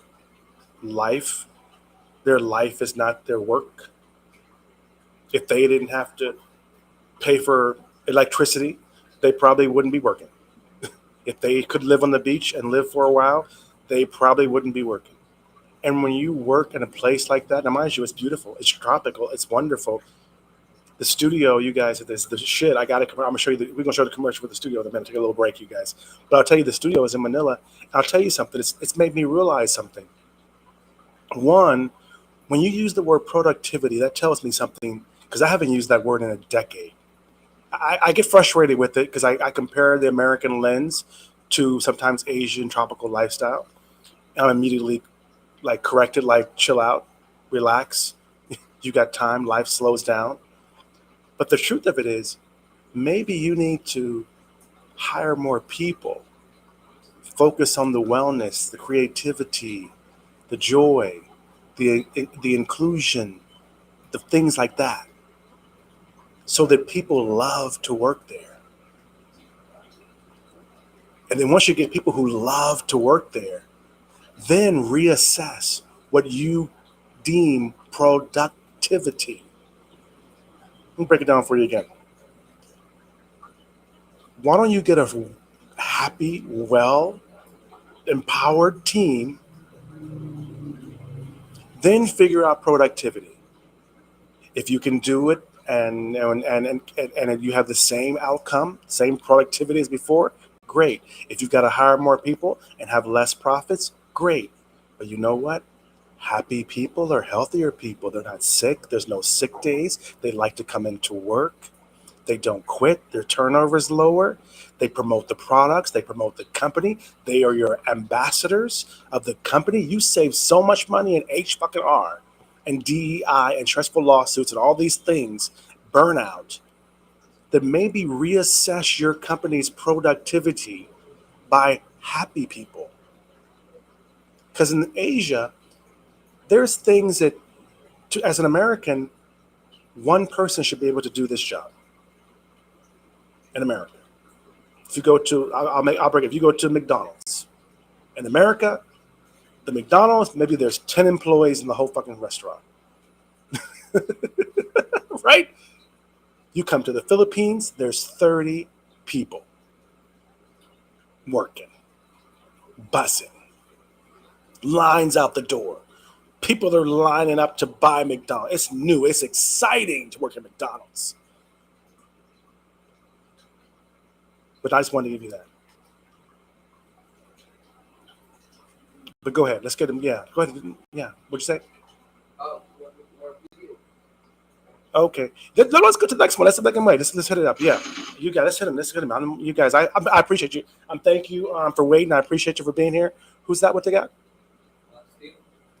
life. Their life is not their work. If they didn't have to pay for electricity, they probably wouldn't be working. If they could live on the beach and live for a while, they probably wouldn't be working. And when you work in a place like that, now mind you, it's beautiful, it's tropical, it's wonderful. The studio, you guys, this the shit. I'm gonna show you. We're gonna show the commercial for the studio in a minute. Take a little break, you guys. But I'll tell you, the studio is in Manila. I'll tell you something. It's made me realize something. One, when you use the word productivity, that tells me something because I haven't used that word in a decade. I get frustrated with it because I compare the American lens to sometimes Asian tropical lifestyle. And I'm immediately like corrected, like chill out, relax. You got time. Life slows down. But the truth of it is, maybe you need to hire more people, focus on the wellness, the creativity, the joy, the inclusion, the things like that, so that people love to work there. And then once you get people who love to work there, then reassess what you deem productivity. Let me break it down for you again. Why don't you get a happy, well, empowered team, then figure out productivity. If you can do it and you have the same outcome, same productivity as before, great. If you've got to hire more people and have less profits, great. But you know what? Happy people are healthier people. They're not sick. There's no sick days. They like to come into work. They don't quit. Their turnover is lower. They promote the products. They promote the company. They are your ambassadors of the company. You save so much money in H-fucking-R and DEI and stressful lawsuits and all these things, burnout, that maybe reassess your company's productivity by happy people. Because in Asia, there's things that, as an American, one person should be able to do this job in America. If you go to, I'll break it. If you go to McDonald's in America, the McDonald's, maybe there's 10 employees in the whole fucking restaurant. Right? You come to the Philippines, there's 30 people working, bussing, lines out the door. People are lining up to buy McDonald's. It's new. It's exciting to work at McDonald's. But I just wanted to give you that. But go ahead. Let's get him. Yeah. Go ahead. Yeah. What'd you say? Okay. Let's go to the next one. Let's the second way. Let's hit it up. Yeah. You guys, let's hit him. Let's hit him. You guys, I appreciate you. Thank you for waiting. I appreciate you for being here. Who's that? What they got?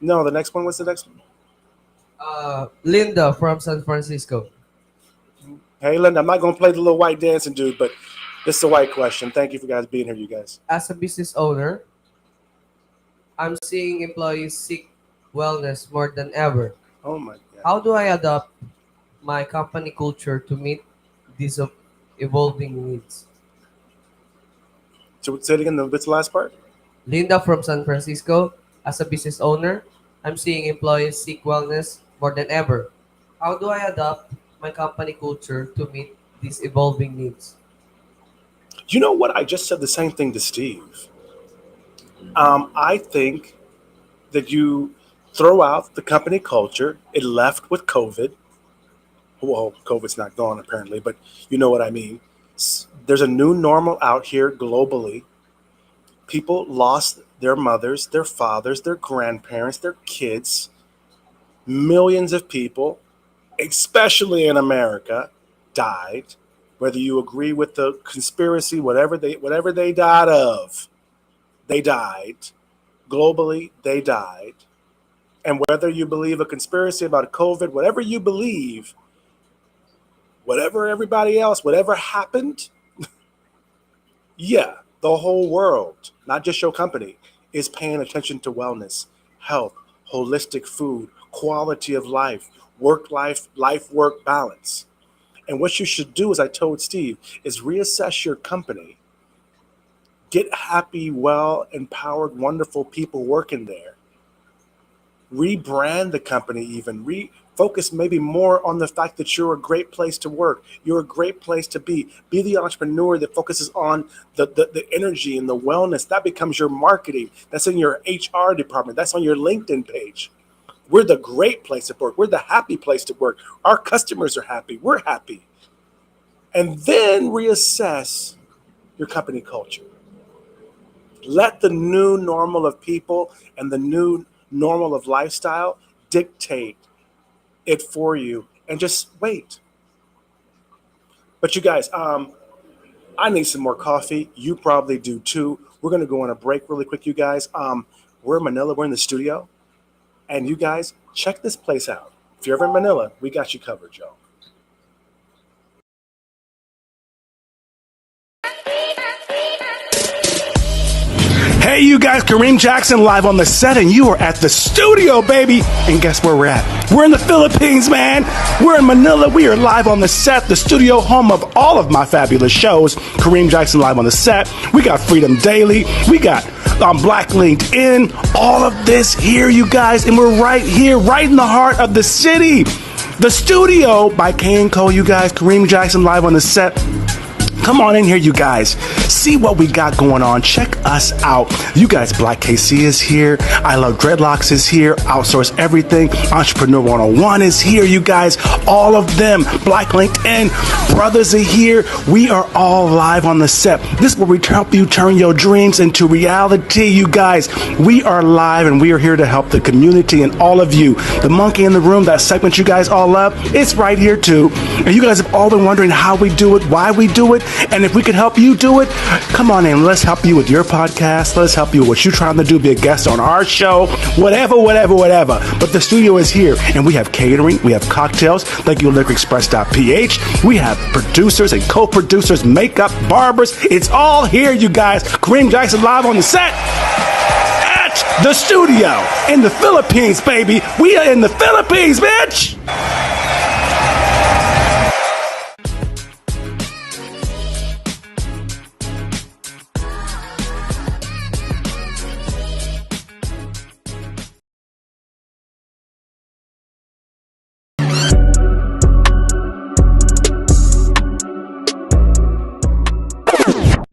No, the next one. What's the next one? Linda from San Francisco. Hey, Linda, I'm not going to play the little white dancing dude, but this is a white question. Thank you for guys being here, you guys. As a business owner, I'm seeing employees seek wellness more than ever. Oh my God. How do I adopt my company culture to meet these evolving needs? So say it again, what's the last part? Linda from San Francisco. As a business owner, I'm seeing employees seek wellness more than ever. How do I adopt my company culture to meet these evolving needs? You know what? I just said the same thing to Steve. I think that you throw out the company culture. It left with COVID. Well, COVID's not gone apparently, but you know what I mean. There's a new normal out here globally. People lost their mothers, their fathers, their grandparents, their kids. Millions of people, especially in America, died. Whether you agree with the conspiracy, whatever they died of, they died. Globally, they died. And whether you believe a conspiracy about COVID, whatever you believe, whatever everybody else, whatever happened, yeah, the whole world, not just your company, is paying attention to wellness, health, holistic food, quality of life, work balance. And what you should do, as I told Steve, is reassess your company. Get happy, well, empowered, wonderful people working there. Rebrand the company, even refocus maybe more on the fact that you're a great place to work. You're a great place to be. Be the entrepreneur that focuses on the energy and the wellness. That becomes your marketing. That's in your HR department. That's on your LinkedIn page. We're the great place to work. We're the happy place to work. Our customers are happy. We're happy. And then reassess your company culture. Let the new normal of people and the new normal of lifestyle dictate it for you, and just wait. But you guys, I need some more coffee. You probably do too. We're going to go on a break really quick, you guys. We're in Manila. We're in the studio. And you guys, check this place out. If you're ever in Manila, we got you covered, y'all. Hey, you guys, Kareem Jackson live on the set, and you are at the studio, baby. And guess where we're at? We're in the Philippines, man. We're in Manila. We are live on the set, the studio, home of all of my fabulous shows. Kareem Jackson live on the set. We got Freedom Daily. We got Black LinkedIn. All of this here, you guys, and we're right here, right in the heart of the city. The studio by K&Co, you guys. Kareem Jackson live on the set. Come on in here, you guys. See what we got going on. Check us out. You guys, Black KC is here. I Love Dreadlocks is here. Outsource Everything. Entrepreneur 101 is here, you guys. All of them. Black LinkedIn. Brothers are here. We are all live on the set. This is where we help you turn your dreams into reality, you guys. We are live, and we are here to help the community and all of you. The Monkey in the Room, that segment you guys all love, it's right here too. And you guys have all been wondering how we do it, why we do it. And if we could help you do it, come on in. Let's help you with your podcast. Let's help you with what you're trying to do. Be a guest on our show. Whatever. But the studio is here. And we have catering. We have cocktails. Thank you, liquorexpress.ph. We have producers and co-producers, makeup, barbers. It's all here, you guys. Kareem Jackson live on the set at the studio in the Philippines, baby. We are in the Philippines, bitch.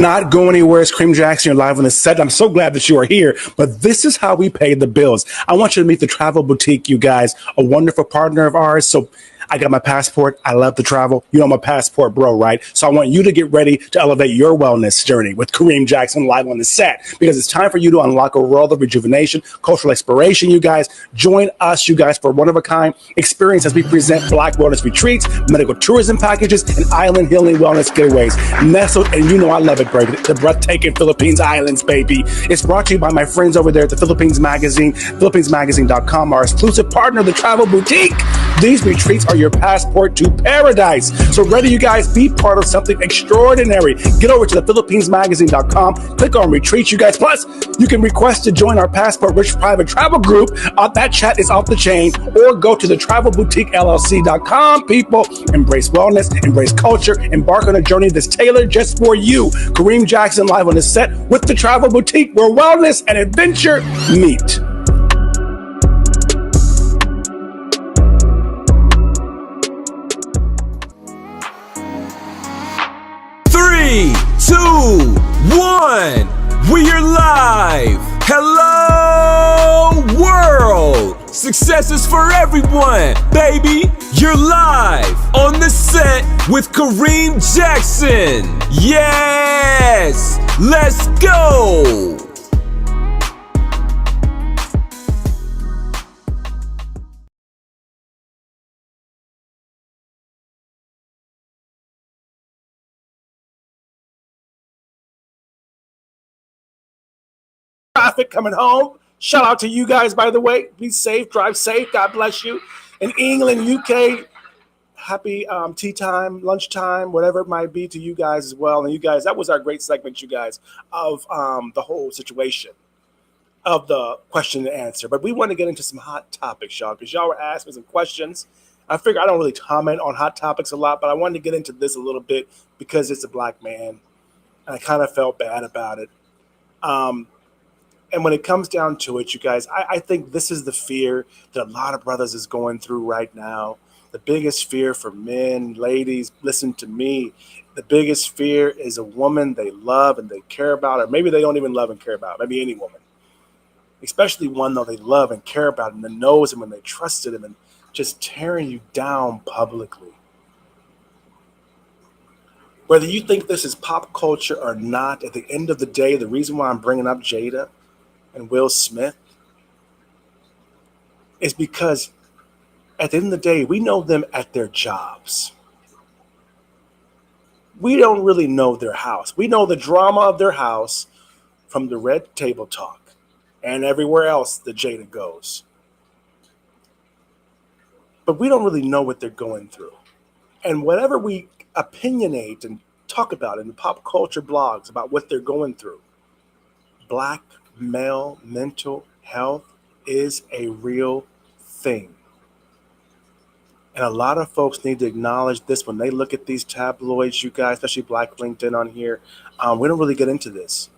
Not go anywhere. It's Kareem Jackson. You're live on the set. I'm so glad that you are here. But this is how we pay the bills. I want you to meet the Travel Boutique, you guys, a wonderful partner of ours. So I got my passport. I love to travel. You know, I'm a passport bro, right? So I want you to get ready to elevate your wellness journey with Kareem Jackson live on the set, because it's time for you to unlock a world of rejuvenation, cultural exploration, you guys. Join us, you guys, for one-of-a-kind experience as we present Black wellness retreats, medical tourism packages, and island healing wellness getaways. Nestled, and you know I love it, baby, the breathtaking Philippines Islands, baby. It's brought to you by my friends over there at the Philippines Magazine, philippinesmagazine.com, our exclusive partner, the Travel Boutique. These retreats are your passport to paradise. So ready, you guys, be part of something extraordinary. Get over to the philippinesmagazine.com, click on retreats, you guys. Plus, you can request to join our Passport Rich private travel group. That chat is off the chain. Or go to the travelboutiquellc.com, people. Embrace wellness, embrace culture, embark on a journey that's tailored just for you. Kareem Jackson live on the set with the Travel Boutique, where wellness and adventure meet. 3, 2, 1. We are live. Hello, world. Success is for everyone, baby. You're live on the set with Kareem Jackson. Yes, let's go. Traffic coming home. Shout out to you guys, by the way. Be safe, drive safe. God bless you. In England, UK, happy tea time, lunchtime, whatever it might be to you guys as well. And you guys, that was our great segment, you guys, of the whole situation. of the question and answer, but we want to get into some hot topics, y'all, because y'all were asking some questions. I figure I don't really comment on hot topics a lot, but I wanted to get into this a little bit because it's a black man, and I kind of felt bad about it. And when it comes down to it, you guys, I think this is the fear that a lot of brothers is going through right now. The biggest fear for men, ladies, listen to me. The biggest fear is a woman they love and they care about, or maybe they don't even love and care about, maybe any woman. Especially one though they love and care about and that knows him and they trusted him and just tearing you down publicly. Whether you think this is pop culture or not, at the end of the day, the reason why I'm bringing up Jayda and Will Smith is because at the end of the day, we know them at their jobs. We don't really know their house. We know the drama of their house from the Red Table Talk and everywhere else that Jayda goes. But we don't really know what they're going through. And whatever we opinionate and talk about in the pop culture blogs about what they're going through, black male mental health is a real thing. And a lot of folks need to acknowledge this when they look at these tabloids, you guys, especially Black LinkedIn on here. We don't really get into this.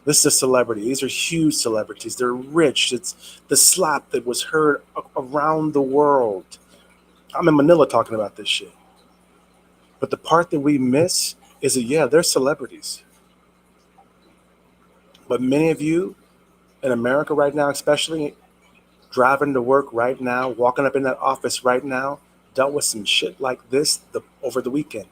This is a celebrity. These are huge celebrities. They're rich. It's the slap that was heard around the world. I'm in Manila talking about this shit. But the part that we miss is that, yeah, they're celebrities. But many of you in America right now, especially driving to work right now, walking up in that office right now, dealt with some shit like this over the weekend.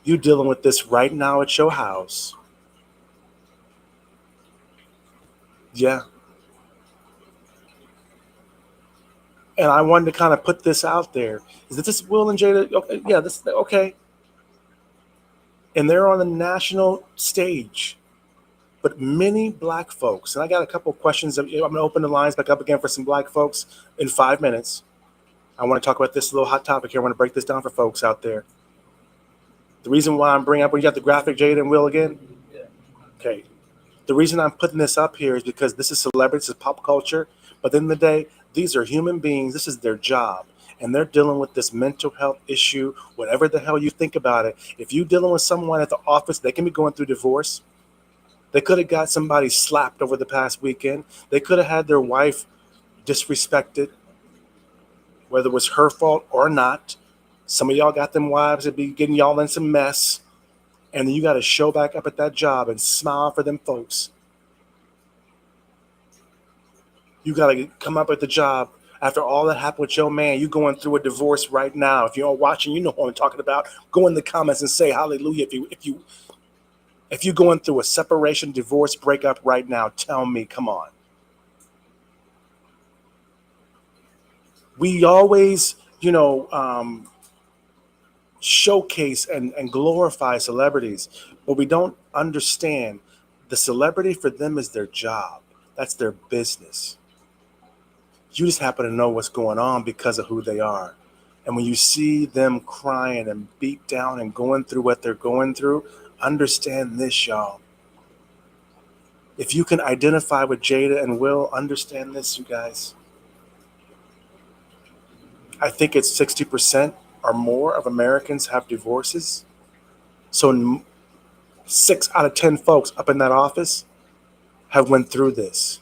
You dealing with this right now at your house. Yeah. And I wanted to kind of put this out there. Is this Will and Jayda? Okay, yeah, this okay. And they're on the national stage. But many black folks, and I got a couple of questions. I'm going to open the lines back up again for some black folks in 5 minutes. I want to talk about this little hot topic here. I want to break this down for folks out there. The reason why I'm bringing up, when you got the graphic, Jayda and Will again? Yeah. Okay. The reason I'm putting this up here is because this is celebrity, this is pop culture. But at the end of the day, these are human beings. This is their job. And they're dealing with this mental health issue, whatever the hell you think about it. If you're dealing with someone at the office, they can be going through divorce. They could have got somebody slapped over the past weekend. They could have had their wife disrespected, whether it was her fault or not. Some of y'all got them wives that be getting y'all in some mess. And then you got to show back up at that job and smile for them folks. You got to come up at the job after all that happened with your man. You going through a divorce right now. If you're watching, you know what I'm talking about. Go in the comments and say hallelujah. If you're going through a separation, divorce, breakup right now, tell me, come on. We always, showcase and glorify celebrities, but we don't understand the celebrity for them is their job. That's their business. You just happen to know what's going on because of who they are. And when you see them crying and beat down and going through what they're going through, understand this, y'all. If you can identify with Jayda and Will, understand this, you guys. I think it's 60% or more of Americans have divorces. So 6 out of 10 folks up in that office have went through this.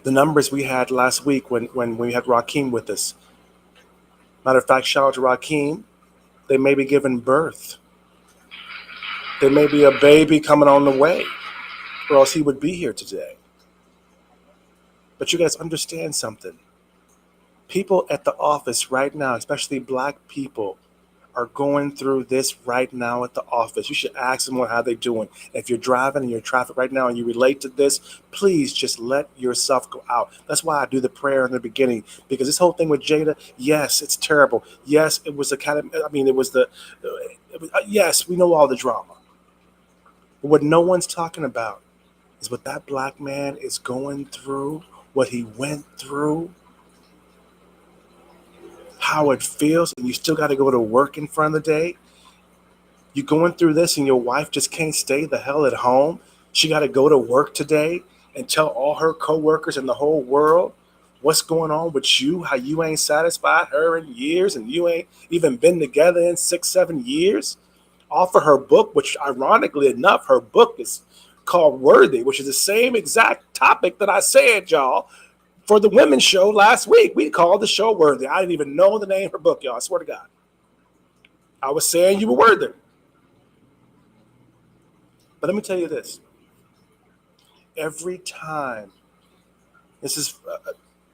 The numbers we had last week when we had Rakeem with us. Matter of fact, shout out to Rakeem. They may be giving birth. There may be a baby coming on the way, or else he would be here today. But you guys understand something. People at the office right now, especially black people, are going through this right now at the office. You should ask them how they're doing. If you're driving and you're in traffic right now and you relate to this, please just let yourself go out. That's why I do the prayer in the beginning, because this whole thing with Jayda, yes, it's terrible. Yes, it was yes, we know all the drama. But what no one's talking about is what that black man is going through, what he went through, how it feels, and you still got to go to work in front of the day. You going through this and your wife just can't stay the hell at home. She got to go to work today and tell all her coworkers in the whole world what's going on with you, how you ain't satisfied her in years and you ain't even been together in 6, 7 years. Offer her book, which ironically enough, her book is called Worthy, which is the same exact topic that I said, y'all, for the women's show last week. We called the show Worthy. I didn't even know the name of her book, y'all. I swear to God. I was saying you were worthy. But let me tell you this. Every time, this is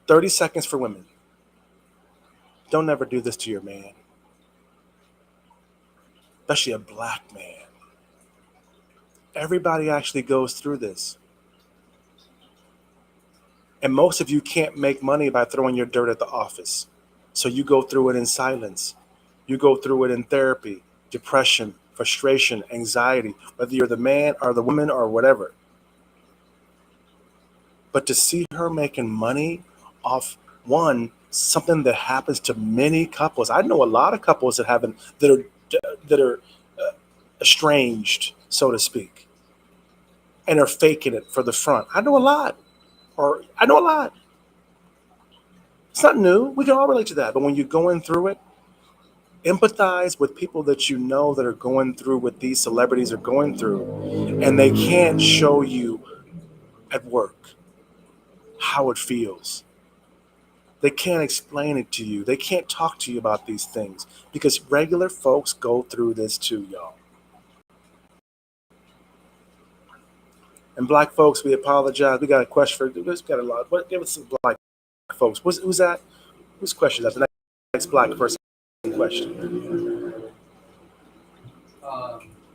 30 seconds for women. Don't ever do this to your man, especially a black man. Everybody actually goes through this. And most of you can't make money by throwing your dirt at the office. So you go through it in silence. You go through it in therapy, depression, frustration, anxiety, whether you're the man or the woman or whatever. But to see her making money off something that happens to many couples. I know a lot of couples that are estranged, so to speak, and are faking it for the front. I know a lot. It's not new. We can all relate to that. But when you're going through it, empathize with people that you know that are going through what these celebrities are going through, and they can't show you at work how it feels. They can't explain it to you. They can't talk to you about these things because regular folks go through this too, y'all. And black folks, we apologize. We got a question for. We've got a lot. Give us some black folks. Who's that? Whose question is that? The next black person question.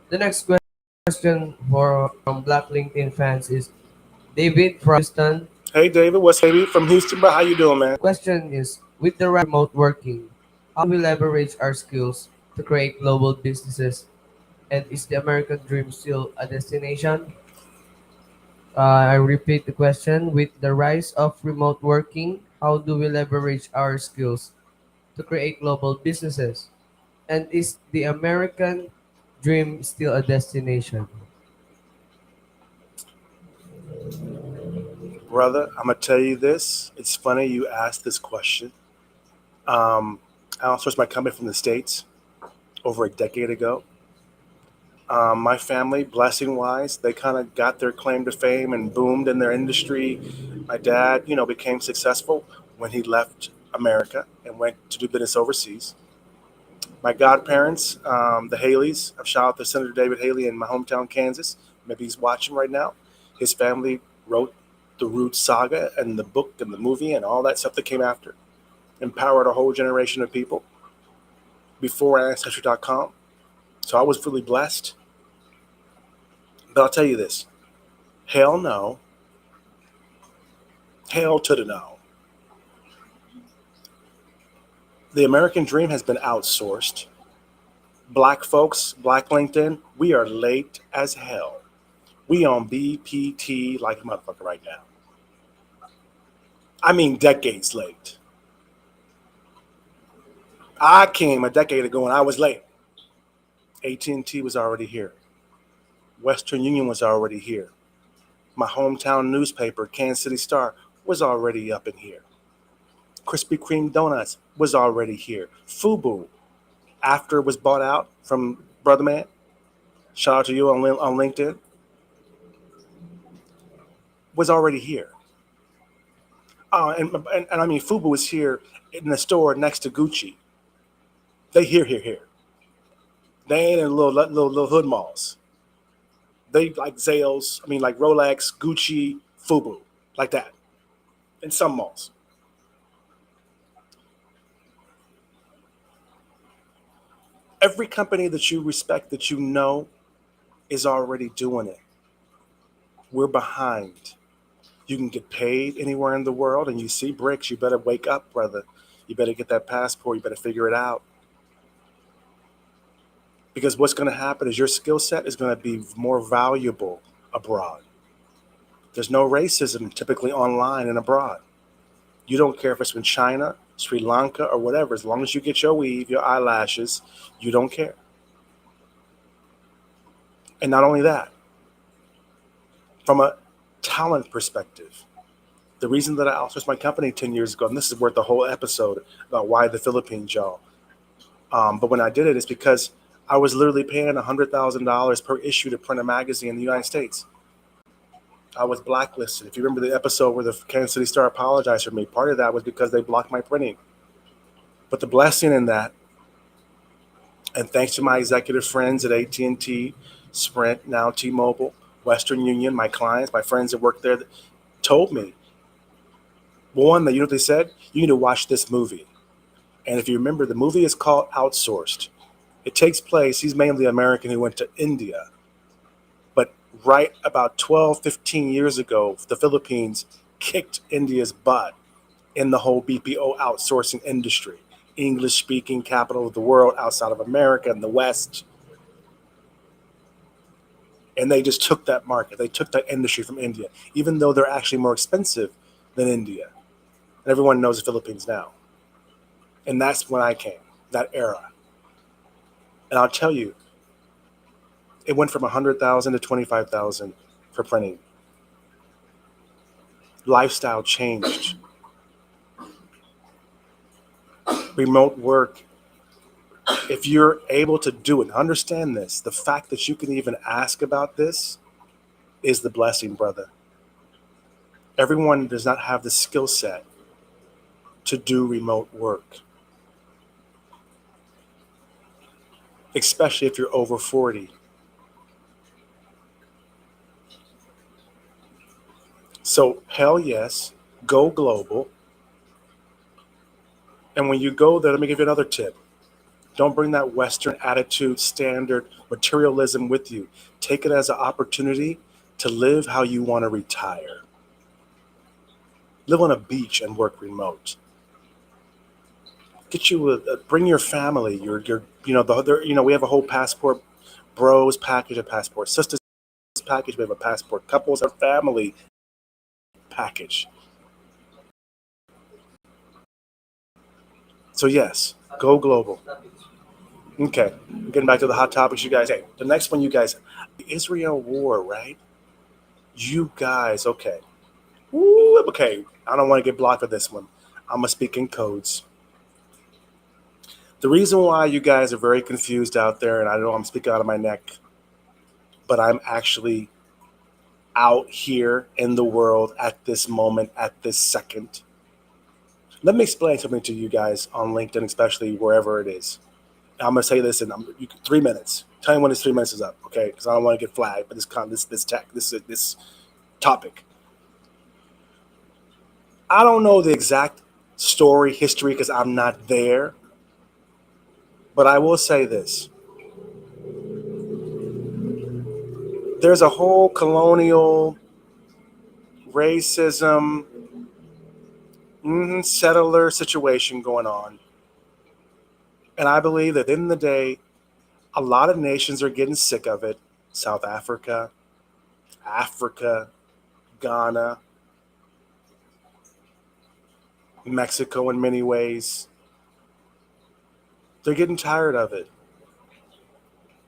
The next question from Black LinkedIn fans is David from Houston. Hey, David. What's David from Houston, bro? How you doing, man? Question is, with the remote working, how do we leverage our skills to create global businesses? And is the American dream still a destination? I repeat the question. With the rise of remote working, how do we leverage our skills to create global businesses? And is the American dream still a destination? Brother, I'm going to tell you this. It's funny you asked this question. I outsourced my company from the States over a decade ago. My family, blessing wise, they kind of got their claim to fame and boomed in their industry. My dad, became successful when he left America and went to do business overseas. My godparents, the Haleys, I've shout out to Senator David Haley in my hometown, Kansas. Maybe he's watching right now. His family wrote the Root Saga and the book and the movie and all that stuff that came after. Empowered a whole generation of people before Ancestry.com. So I was really blessed. But I'll tell you this. Hell no. Hell to the no. The American dream has been outsourced. Black folks, Black LinkedIn, we are late as hell. We on BPT like a motherfucker right now. I mean decades late. I came a decade ago and I was late. AT&T was already here. Western Union was already here. My hometown newspaper, Kansas City Star, was already up in here. Krispy Kreme Donuts was already here. Fubu, after it was bought out from Brother Man, shout out to you on LinkedIn, was already here. And I mean, Fubu was here in the store next to Gucci. They here. They ain't in little hood malls. They like Zales, like Rolex, Gucci, Fubu, like that, in some malls. Every company that you respect, that you know, is already doing it. We're behind. You can get paid anywhere in the world, and you see bricks. You better wake up, brother. You better get that passport. You better figure it out. Because what's going to happen is your skill set is going to be more valuable abroad. There's no racism typically online and abroad. You don't care if it's in China, Sri Lanka, or whatever. As long as you get your weave, your eyelashes, you don't care. And not only that, from a talent perspective, the reason that I outsourced my company 10 years ago, and this is worth a whole episode about why the Philippines, y'all. But when I did it, it's because I was literally paying $100,000 per issue to print a magazine in the United States. I was blacklisted. If you remember the episode where the Kansas City Star apologized for me, part of that was because they blocked my printing. But the blessing in that, and thanks to my executive friends at AT&T, Sprint, now T-Mobile, Western Union, my clients, my friends that work there, that told me, one, that you know what they said? You need to watch this movie. And if you remember, the movie is called Outsourced. It takes place, he's mainly American who went to India. But right about 12, 15 years ago, the Philippines kicked India's butt in the whole BPO outsourcing industry. English-speaking capital of the world outside of America and the West. And they just took that market. They took that industry from India, even though they're actually more expensive than India. And everyone knows the Philippines now. And that's when I came, that era. And I'll tell you, it went from 100,000 to 25,000 for printing. Lifestyle changed. Remote work. If you're able to do it, understand this, the fact that you can even ask about this is the blessing, brother. Everyone does not have the skill set to do remote work, especially if you're over 40. So hell yes, go global. And when you go there, let me give you another tip. Don't bring that Western attitude, standard materialism with you. Take it as an opportunity to live how you want to retire. Live on a beach and work remote. Get you bring your family. We have a whole passport bros package, a passport sisters package. We have a passport couples, our family package. So yes, go global. Okay, getting back to the hot topics, you guys. Hey, the next one, you guys, the Israel war, right? You guys, okay. Ooh, okay, I don't want to get blocked for this one. I'm going to speak in codes. The reason why you guys are very confused out there, and I know I'm speaking out of my neck, but I'm actually out here in the world at this moment, at this second. Let me explain something to you guys on LinkedIn, especially wherever it is. I'm going to say this in 3 minutes. Tell me when this 3 minutes is up, okay? Because I don't want to get flagged for this topic. I don't know the exact story, history, because I'm not there. But I will say this. There's a whole colonial racism, settler situation going on. And I believe that at the end of the day, a lot of nations are getting sick of it. South Africa, Ghana, Mexico in many ways. They're getting tired of it.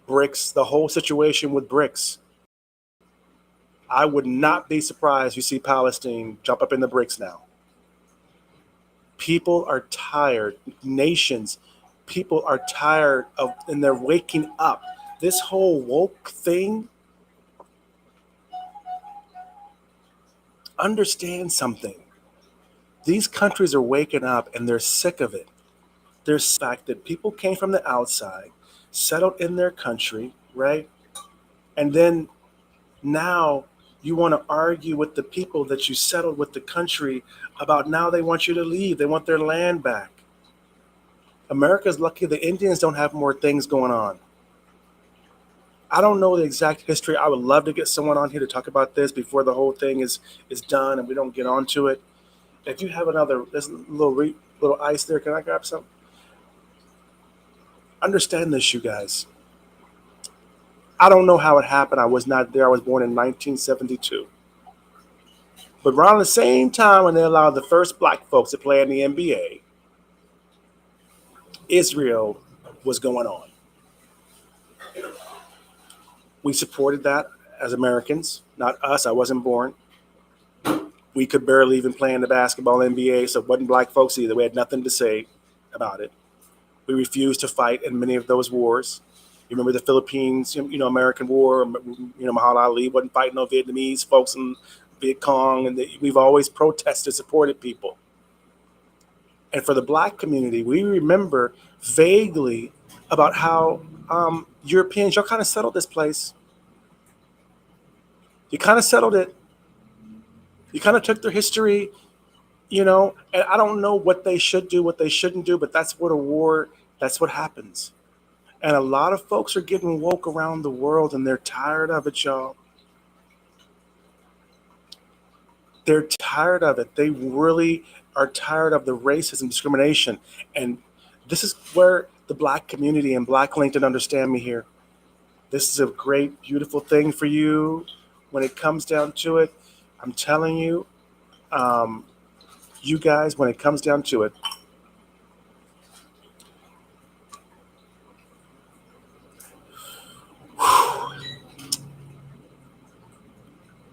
BRICS, the whole situation with BRICS. I would not be surprised if you see Palestine jump up in the BRICS now. People are tired. Nations, people are tired of, and they're waking up. This whole woke thing, understand something. These countries are waking up and they're sick of it. There's the fact that people came from the outside, settled in their country, right? And then now you want to argue with the people that you settled with the country about now they want you to leave. They want their land back. America's lucky the Indians don't have more things going on. I don't know the exact history. I would love to get someone on here to talk about this before the whole thing is done and we don't get onto it. If you have there's a little ice there. Can I grab some? Understand this, you guys. I don't know how it happened. I was not there. I was born in 1972. But around the same time when they allowed the first black folks to play in the NBA, Israel was going on. We supported that as Americans, not us. I wasn't born. We could barely even play in the basketball NBA, so it wasn't black folks either. We had nothing to say about it. We refused to fight in many of those wars. You remember the Philippines, American War. Muhammad Ali wasn't fighting no Vietnamese folks in Viet Cong, and we've always protested, supported people. And for the black community, we remember vaguely about how Europeans, y'all kind of settled this place. You kind of settled it. You kind of took their history, and I don't know what they should do, what they shouldn't do, but that's what a war, that's what happens. And a lot of folks are getting woke around the world, and they're tired of it, y'all. They're tired of it. They really are tired of the racism, discrimination. And this is where the black community and Black LinkedIn understand me here. This is a great, beautiful thing for you. When it comes down to it, I'm telling you, you guys, when it comes down to it,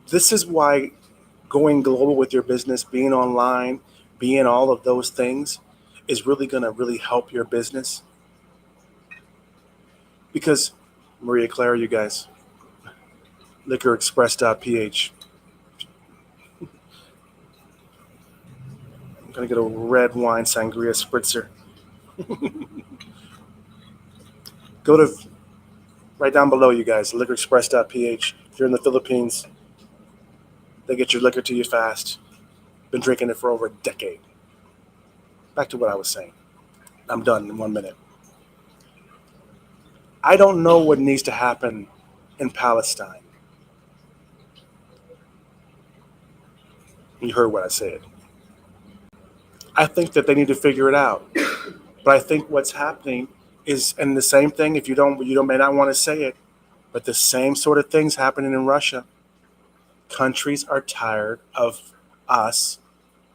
this is why going global with your business, being online, being all of those things is really going to really help your business. Because, Maria Clara, you guys, liquorexpress.ph. I'm going to get a red wine sangria spritzer. Go to right down below, you guys, liquorexpress.ph. If you're in the Philippines, they get your liquor to you fast. Been drinking it for over a decade. Back to what I was saying. I'm done in 1 minute. I don't know what needs to happen in Palestine. You heard what I said. I think that they need to figure it out. But I think what's happening is, and the same thing, if you may not want to say it, but the same sort of things happening in Russia. Countries are tired of us,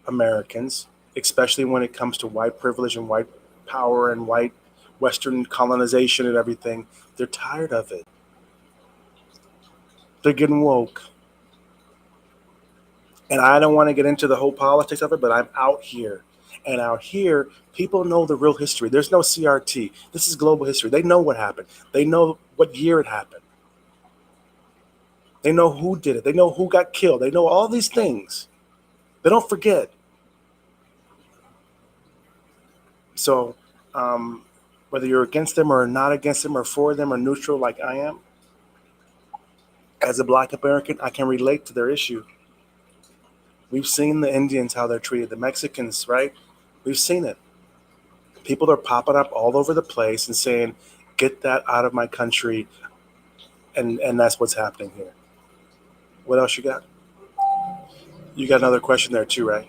Americans, especially when it comes to white privilege and white power and white Western colonization and everything. They're tired of it. They're getting woke. And I don't want to get into the whole politics of it, but I'm out here. And out here, people know the real history. There's no CRT. This is global history. They know what happened. They know what year it happened. They know who did it. They know who got killed. They know all these things. They don't forget. So whether you're against them or not against them or for them or neutral like I am, as a Black American, I can relate to their issue. We've seen the Indians, how they're treated, the Mexicans, right? We've seen it. People are popping up all over the place and saying, get that out of my country. And that's what's happening here. What else you got? You got another question there too, right?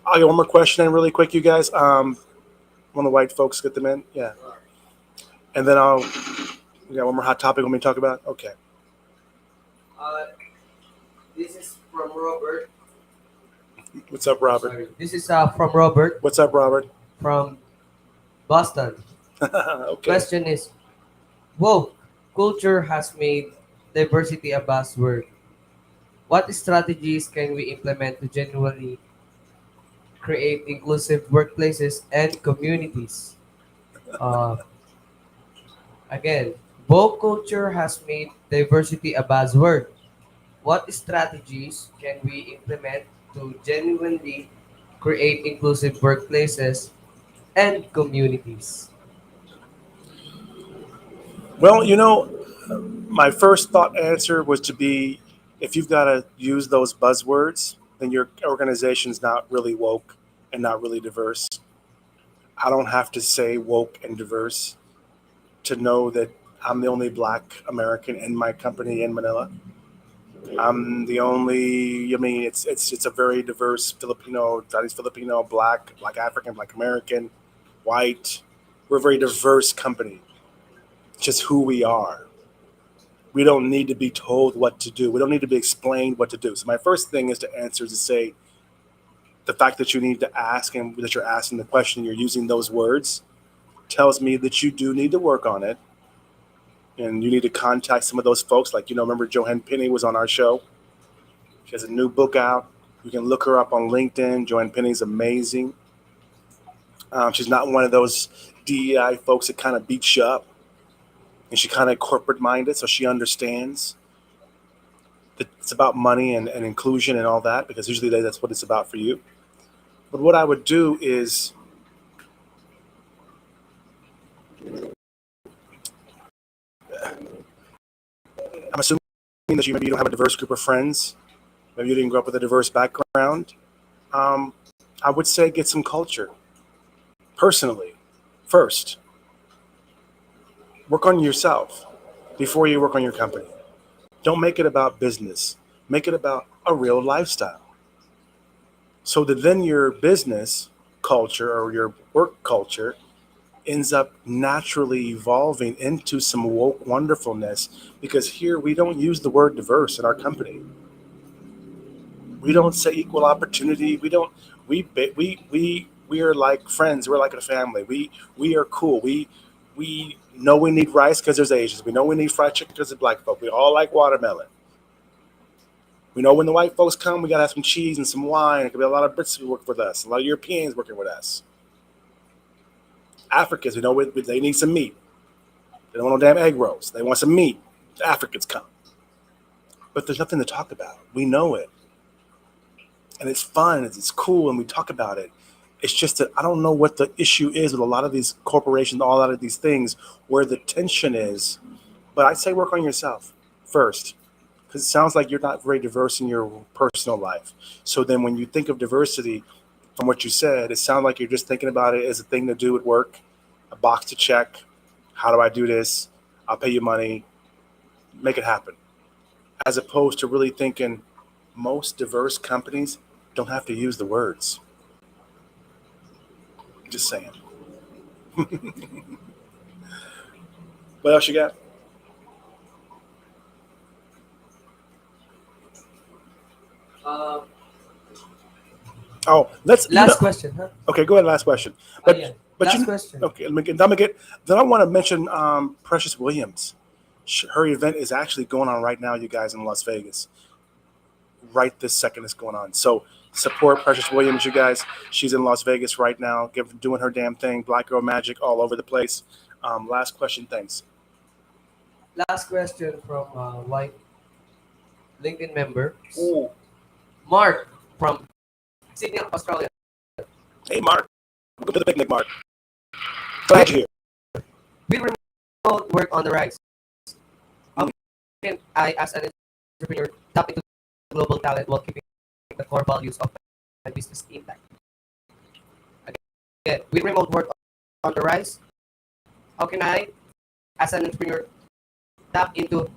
I'll get one more question in really quick, you guys. One of the white folks get them in? Yeah. And then you got one more hot topic we want me to talk about? Okay. This is from Robert. What's up, Robert? Sorry. This is from Robert. What's up, Robert? From Boston. Okay. Question is, woke culture has made diversity a buzzword. What strategies can we implement to genuinely create inclusive workplaces and communities? Again, woke culture has made diversity a buzzword. What strategies can we implement to genuinely create inclusive workplaces and communities? Well, my first thought answer was to be, if you've got to use those buzzwords, then your organization's not really woke and not really diverse. I don't have to say woke and diverse to know that I'm the only Black American in my company in Manila. I'm the only, it's a very diverse Filipino, Chinese Filipino, Black African, Black American, white. We're a very diverse company. Just who we are. We don't need to be told what to do. We don't need to be explained what to do. So my first thing is to answer is to say the fact that you need to ask and that you're asking the question, you're using those words, tells me that you do need to work on it, and you need to contact some of those folks. Like, remember Joanne Penny was on our show. She has a new book out. You can look her up on LinkedIn. Joanne Penny's amazing. She's not one of those DEI folks that kind of beats you up, and she kind of corporate minded, so she understands that it's about money and inclusion and all that, because usually that's what it's about for you. But what I would do is, I'm assuming that maybe you don't have a diverse group of friends. Maybe you didn't grow up with a diverse background. I would say get some culture. Personally, first, work on yourself before you work on your company. Don't make it about business. Make it about a real lifestyle. So that then your business culture or your work culture ends up naturally evolving into some woke wonderfulness, because here we don't use the word diverse in our company. We don't say equal opportunity. We are like friends. We're like a family. We are cool. We know we need rice because there's Asians. We know we need fried chicken because there's black folk. We all like watermelon. We know when the white folks come, we gotta have some cheese and some wine. It could be a lot of Brits who work with us, a lot of Europeans working with us. Africans, we know they need some meat. They don't want no damn egg rolls. They want some meat. The Africans come. But there's nothing to talk about. We know it. And it's fun, it's cool, and we talk about it. It's just that I don't know what the issue is with a lot of these corporations, a lot of these things, where the tension is. But I'd say work on yourself first, because it sounds like you're not very diverse in your personal life. So then when you think of diversity, from what you said, it sounds like you're just thinking about it as a thing to do at work, a box to check. How do I do this? I'll pay you money. Make it happen. As opposed to really thinking most diverse companies don't have to use the words. Just saying. What else you got? Let's Last question, huh? Okay, go ahead. Last question. But yeah. but Last question. Okay. Then I want to mention Precious Williams. Her event is actually going on right now, you guys, in Las Vegas. Right this second is going on. So support Precious Williams, you guys. She's in Las Vegas right now, doing her damn thing. Black Girl Magic all over the place. Last question. Thanks. Last question from white LinkedIn member. Ooh. Mark from Sydney, Australia. Hey, Mark. Welcome to the picnic, Mark. Glad you're here. Will remote work on the rise? How can I, as an entrepreneur, tap into global talent while keeping the core values of my business intact? Again, will remote work on the rise? How can I, as an entrepreneur, tap into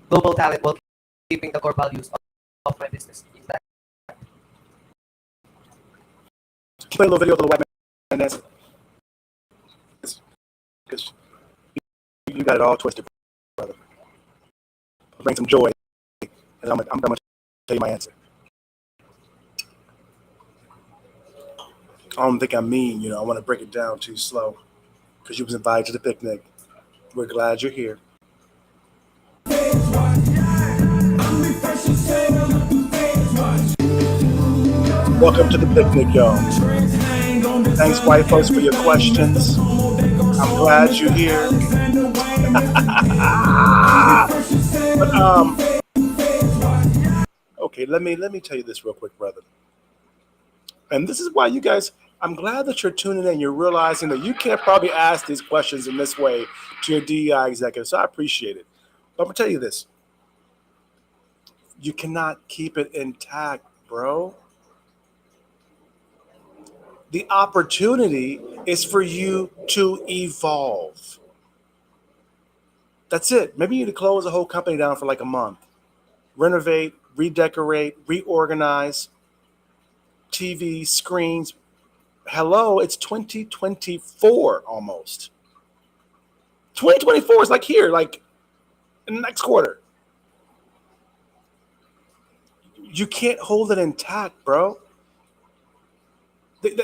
global talent while keeping the core values of my business intact? Play a little video of the white man dancing. Because you got it all twisted, brother. Bring some joy, and I'm going to tell you my answer. I don't think I'm mean, I want to break it down too slow, because you was invited to the picnic. We're glad you're here. Welcome to the picnic, y'all. Thanks, white folks, for your questions. I'm glad you're here. But, okay, let me tell you this real quick, brother. And this is why you guys, I'm glad that you're tuning in. You're realizing that you can't probably ask these questions in this way to your DEI executive. So I appreciate it. But I'm going to tell you this. You cannot keep it intact, bro. The opportunity is for you to evolve. That's it. Maybe you need to close the whole company down for like a month. Renovate, redecorate, reorganize. TV, screens. Hello, it's 2024 almost. 2024 is like here, like in the next quarter. You can't hold it intact, bro.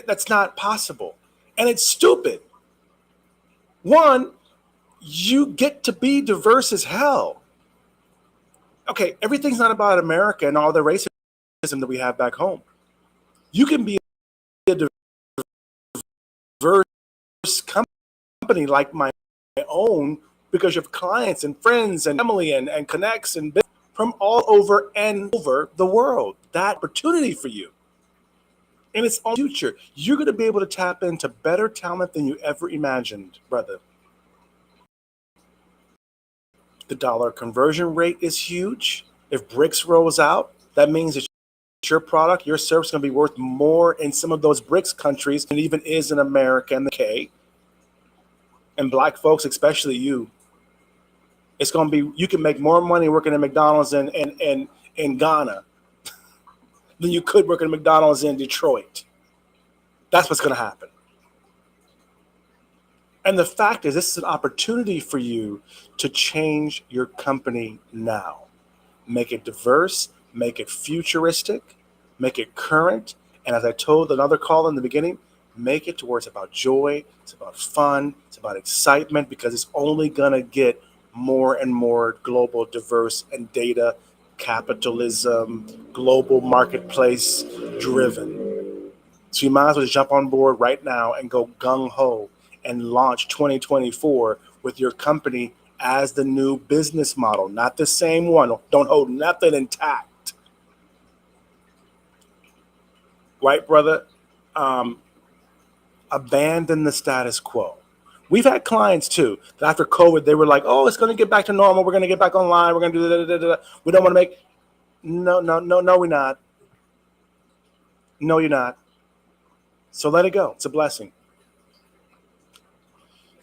That's not possible. And it's stupid. One, you get to be diverse as hell. Okay, everything's not about America and all the racism that we have back home. You can be a diverse company like my own because you have clients and friends and family and connects and business from all over and over the world. That opportunity for you. And it's all future. You're going to be able to tap into better talent than you ever imagined, brother. The dollar conversion rate is huge. If BRICS rolls out, that means that your product, your service is going to be worth more in some of those BRICS countries than it even is in America and the UK. And black folks, especially you, it's going to be, you can make more money working at McDonald's in Ghana than you could working at McDonald's in Detroit. That's what's going to happen. And the fact is, this is an opportunity for you to change your company now. Make it diverse, make it futuristic, make it current. And as I told another call in the beginning, make it to where it's about joy, it's about fun, it's about excitement, because it's only going to get more and more global, diverse, and data capitalism, global marketplace driven. So you might as well just jump on board right now and go gung-ho and launch 2024 with your company as the new business model, not the same one. Don't hold nothing intact. Right, brother? Abandon the status quo. We've had clients too that after COVID, they were like, oh, it's going to get back to normal. We're going to get back online. We're going to do da-da-da-da. We don't want to make, no, we're not. No, you're not. So let it go. It's a blessing.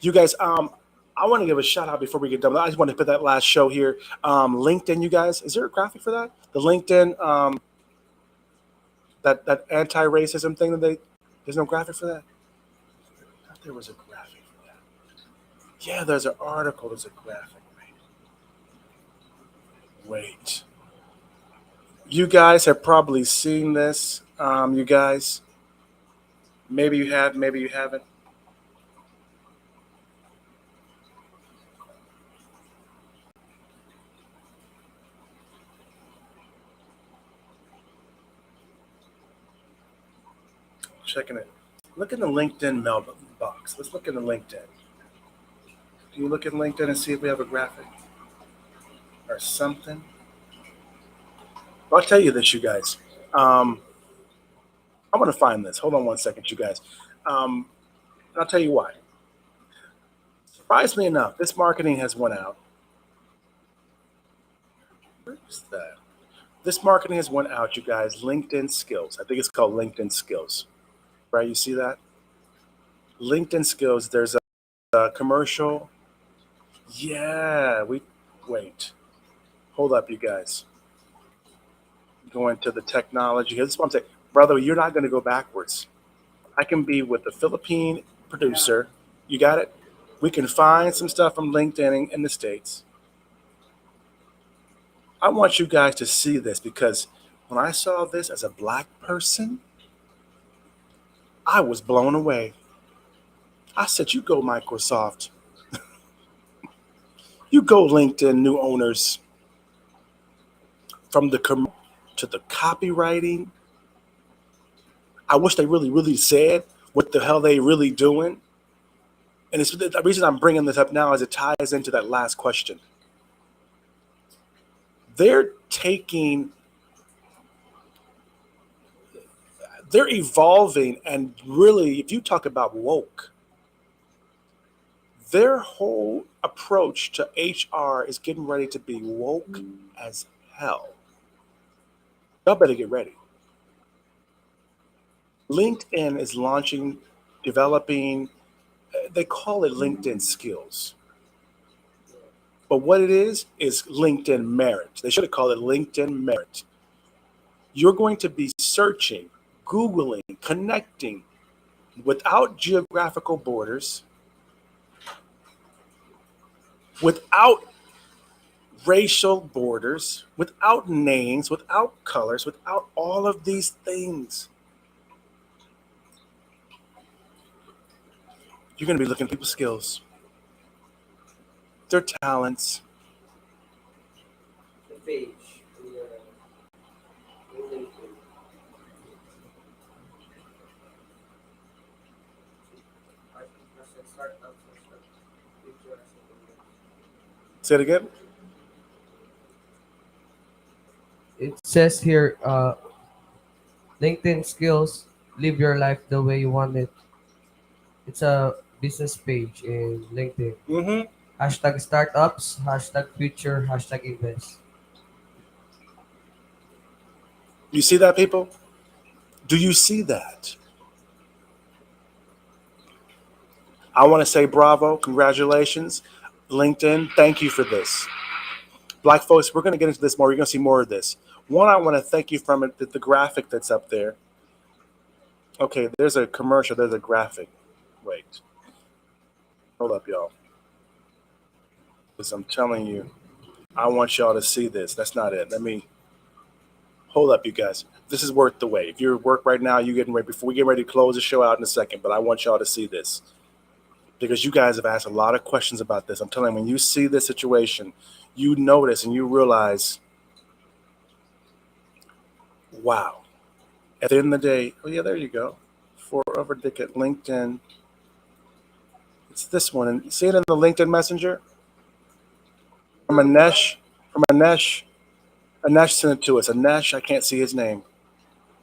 You guys, I want to give a shout out before we get done. I just want to put that last show here. LinkedIn, you guys, is there a graphic for that? The LinkedIn, that anti-racism thing there's no graphic for that? I thought there was a graphic for that. Yeah, there's an article, there's a graphic. Wait. You guys have probably seen this. You guys, maybe you have, maybe you haven't. Checking it. Look in the LinkedIn mailbox. Let's look in the LinkedIn. Can you look at LinkedIn and see if we have a graphic or something? I'll tell you this, you guys. I want to find this. Hold on one second, you guys. I'll tell you why. Surprisingly enough, this marketing has went out. Where's that? This marketing has went out, you guys. LinkedIn Skills. I think it's called LinkedIn Skills. Right? You see that? LinkedIn Skills. There's a commercial. Yeah. Wait. Hold up, you guys. Going to the technology. This is what I'm saying. Brother, you're not going to go backwards. I can be with the Philippine producer. You got it? We can find some stuff from LinkedIn in the States. I want you guys to see this because when I saw this as a black person, I was blown away. I said, you go Microsoft. You go LinkedIn new owners. From the to the copywriting. I wish they really said what the hell they really doing. And it's the reason I'm bringing this up now is it ties into that last question. They're evolving, and really, if you talk about woke, their whole approach to HR is getting ready to be woke as hell. Y'all better get ready. LinkedIn is launching, developing, they call it LinkedIn Skills. But what it is LinkedIn Merit. They should have called it LinkedIn Merit. You're going to be searching, Googling, connecting without geographical borders, without racial borders, without names, without colors, without all of these things. You're going to be looking at people's skills. their talents. The page. LinkedIn. Say it again. It says here, LinkedIn skills, live your life the way you want it. It's a business page in LinkedIn. Mm-hmm. Hashtag startups, hashtag future, hashtag invest. You see that, people? Do you see that? I want to say bravo, congratulations, LinkedIn. Thank you for this. Black folks, we're going to get into this more. You're going to see more of this. One, I want to thank you from it, the graphic that's up there. Okay, there's a commercial. There's a graphic. Wait. Hold up, y'all. Because I'm telling you, I want y'all to see this. That's not it. Hold up, you guys. This is worth the wait. If you're at work right now, you're getting ready. Before we get ready to close the show out in a second, but I want y'all to see this. Because you guys have asked a lot of questions about this. I'm telling you, when you see this situation, you notice and you realize, wow. At the end of the day, oh yeah, there you go. For over a decade, LinkedIn. It's this one. And see it in the LinkedIn Messenger? From Anesh. Anesh sent it to us. Anesh, I can't see his name.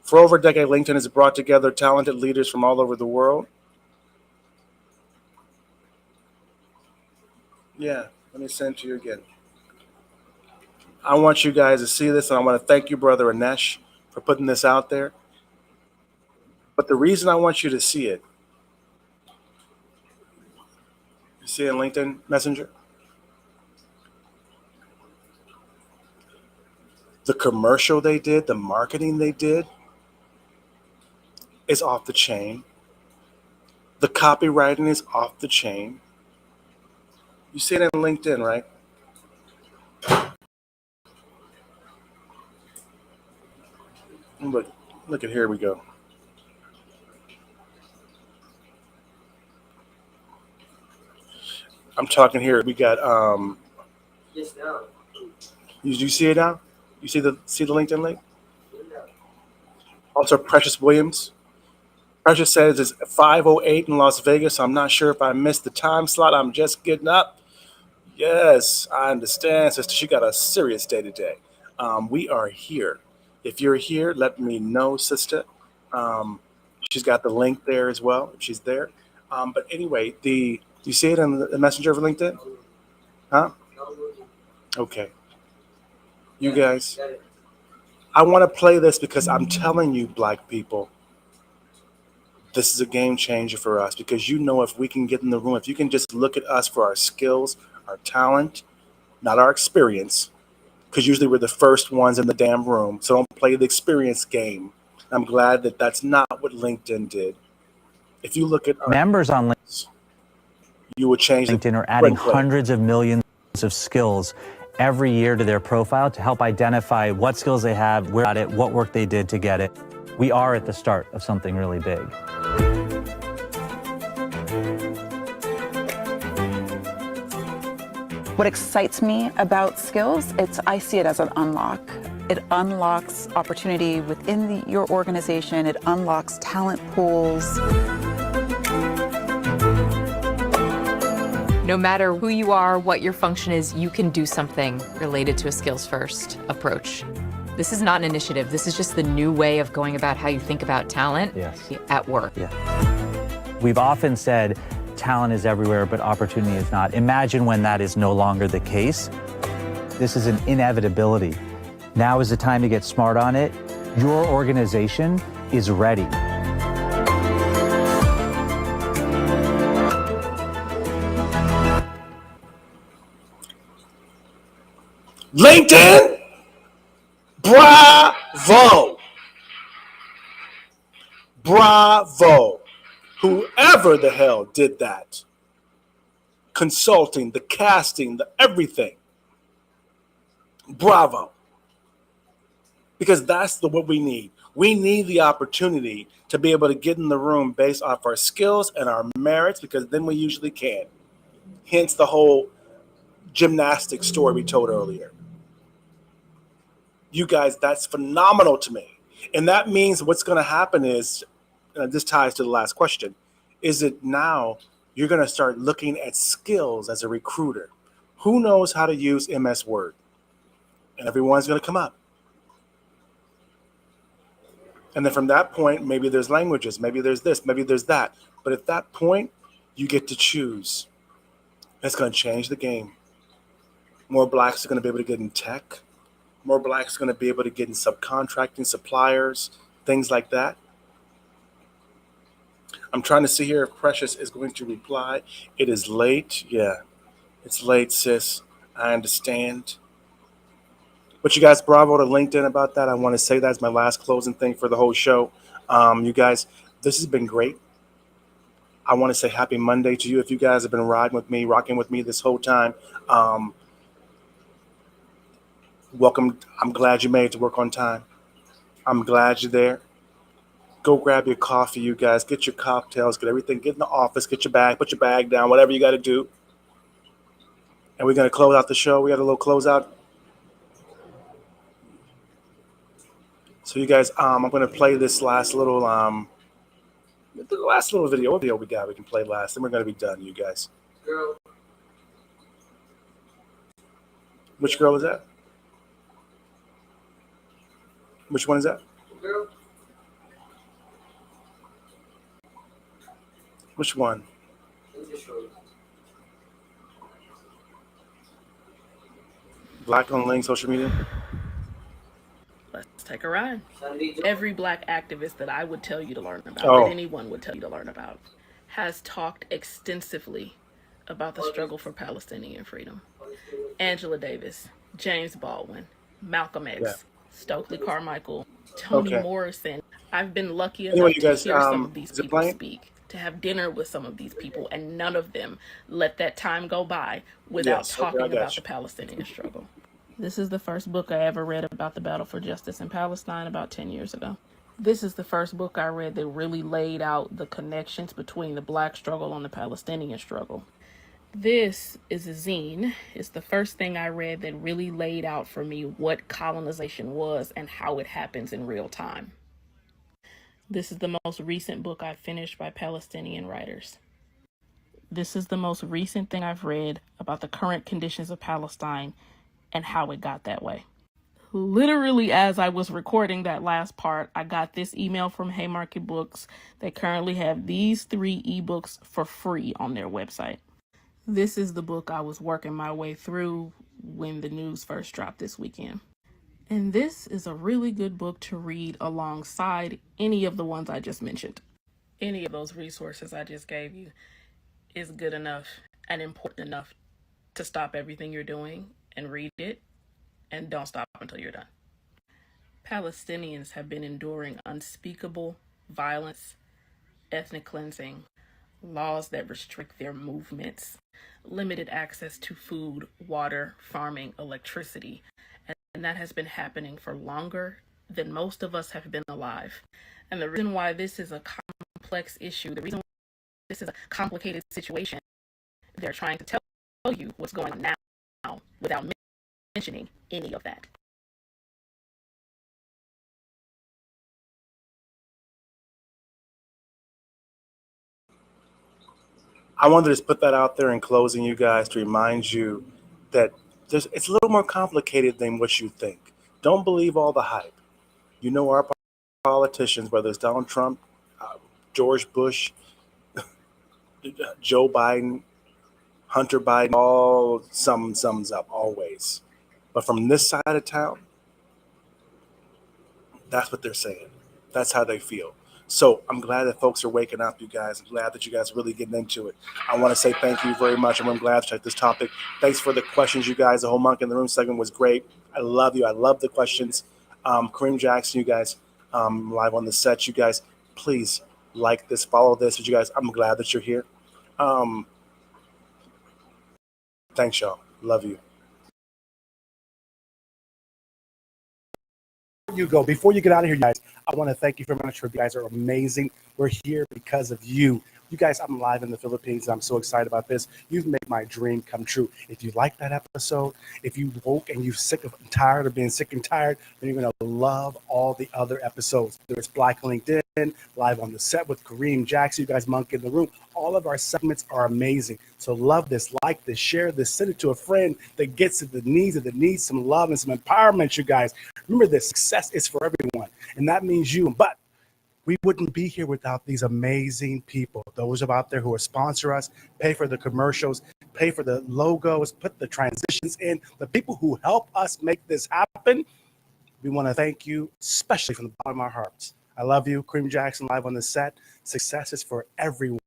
For over a decade, LinkedIn has brought together talented leaders from all over the world. Yeah, let me send it to you again. I want you guys to see this, and I want to thank you, brother Anesh, for putting this out there. But the reason I want you to see it, you see it in LinkedIn Messenger? The commercial they did, the marketing they did is off the chain. The copywriting is off the chain. You see it in LinkedIn, right? Look at here we go. I'm talking here. We got Yes, now. you see it now? You see the LinkedIn link? Also Precious Williams. Precious says it's 5:08 in Las Vegas. So I'm not sure if I missed the time slot. I'm just getting up. Yes, I understand, sister. She got a serious day today. We are here. If you're here, let me know, sister. She's got the link there as well, if she's there. But anyway, you see it in the messenger of LinkedIn? Huh? Okay. You guys, I want to play this because I'm telling you, black people, this is a game changer for us because if we can get in the room, if you can just look at us for our skills, our talent, not our experience, because usually we're the first ones in the damn room. So don't play the experience game. I'm glad that that's not what LinkedIn did. If you look at members on LinkedIn, you would change LinkedIn are adding hundreds of millions of skills every year to their profile to help identify what skills they have, where got it, what work they did to get it. We are at the start of something really big. What excites me about skills, I see it as an unlock. It unlocks opportunity within your organization. It unlocks talent pools. No matter who you are, what your function is, you can do something related to a skills-first approach. This is not an initiative. This is just the new way of going about how you think about talent at work. Yeah. We've often said talent is everywhere, but opportunity is not. Imagine when that is no longer the case. This is an inevitability. Now is the time to get smart on it. Your organization is ready. LinkedIn, bravo. Bravo. Whoever the hell did that. Consulting, the casting, the everything. Bravo. Because that's what we need. We need the opportunity to be able to get in the room based off our skills and our merits, because then we usually can. Hence the whole gymnastics story we told earlier. You guys, that's phenomenal to me. And that means what's going to happen is, this ties to the last question, is it now you're going to start looking at skills as a recruiter. Who knows how to use MS Word? And everyone's going to come up. And then from that point, maybe there's languages, maybe there's this, maybe there's that. But at that point, you get to choose. It's going to change the game. More blacks are going to be able to get in tech. More blacks are going to be able to get in subcontracting, suppliers, things like that. I'm trying to see here if Precious is going to reply. It is late. Yeah, it's late, sis. I understand. But you guys, bravo to LinkedIn about that. I want to say that's my last closing thing for the whole show. You guys, this has been great. I want to say happy Monday to you. If you guys have been riding with me, rocking with me this whole time, welcome. I'm glad you made it to work on time. I'm glad you're there. Go grab your coffee, you guys. Get your cocktails, get everything. Get in the office, get your bag, put your bag down, whatever you got to do. And we're going to close out the show. We got a little closeout. So you guys, I'm going to play this last little video. What video we got? We can play last, and we're going to be done, you guys. Girl. Which girl is that? Which one is that? Girl. Which one? Black on Link social media? Let's take a ride. Every black activist that I would tell you to learn about, that anyone would tell you to learn about, has talked extensively about the struggle for Palestinian freedom. Angela Davis, James Baldwin, Malcolm X, Stokely Carmichael, Toni Morrison. I've been lucky enough to hear some of these people speak, to have dinner with some of these people, and none of them let that time go by without talking about the Palestinian struggle. This is the first book I ever read about the battle for justice in Palestine about 10 years ago. This is the first book I read that really laid out the connections between the black struggle and the Palestinian struggle. This is a zine. It's the first thing I read that really laid out for me what colonization was and how it happens in real time. This is the most recent book I've finished by Palestinian writers. This is the most recent thing I've read about the current conditions of Palestine and how it got that way. Literally, as I was recording that last part, I got this email from Haymarket Books. They currently have these 3 ebooks for free on their website. This is the book I was working my way through when the news first dropped this weekend. And this is a really good book to read alongside any of the ones I just mentioned. Any of those resources I just gave you is good enough and important enough to stop everything you're doing and read it, and don't stop until you're done. Palestinians have been enduring unspeakable violence, ethnic cleansing, laws that restrict their movements, limited access to food, water, farming, electricity, and that has been happening for longer than most of us have been alive. And the reason why this is a complex issue, the reason why this is a complicated situation, they're trying to tell you what's going on now without mentioning any of that. I wanted to just put that out there in closing, you guys, to remind you that it's a little more complicated than what you think. Don't believe all the hype. You know, our politicians, whether it's Donald Trump, George Bush, Joe Biden, Hunter Biden, all sums up always. But from this side of town, that's what they're saying. That's how they feel. So I'm glad that folks are waking up, you guys. I'm glad that you guys are really getting into it. I want to say thank you very much, and I'm glad to check this topic. Thanks for the questions, you guys. The whole Monkey in the Room segment was great. I love you. I love the questions. Kareem Jackson, you guys, live on the set. You guys, please like this, follow this. You guys, I'm glad that you're here. Thanks, y'all. Love you. Before you get out of here, guys, I want to thank you very much. You guys are amazing. We're here because of you. You guys, I'm live in the Philippines. I'm so excited about this. You've made my dream come true. If you like that episode, if you woke and you're sick and tired of being sick and tired, then you're going to love all the other episodes. There's Black LinkedIn, live on the set with Kareem Jackson, you guys Monk in the Room. All of our segments are amazing. So love this, like this, share this, send it to a friend that gets it, that needs some love and some empowerment, you guys. Remember this, success is for everyone, and that means you. But we wouldn't be here without these amazing people, those out there who sponsor us, pay for the commercials, pay for the logos, put the transitions in, the people who help us make this happen. We want to thank you, especially from the bottom of our hearts. I love you. Kareem Jackson live on the set. Success is for everyone.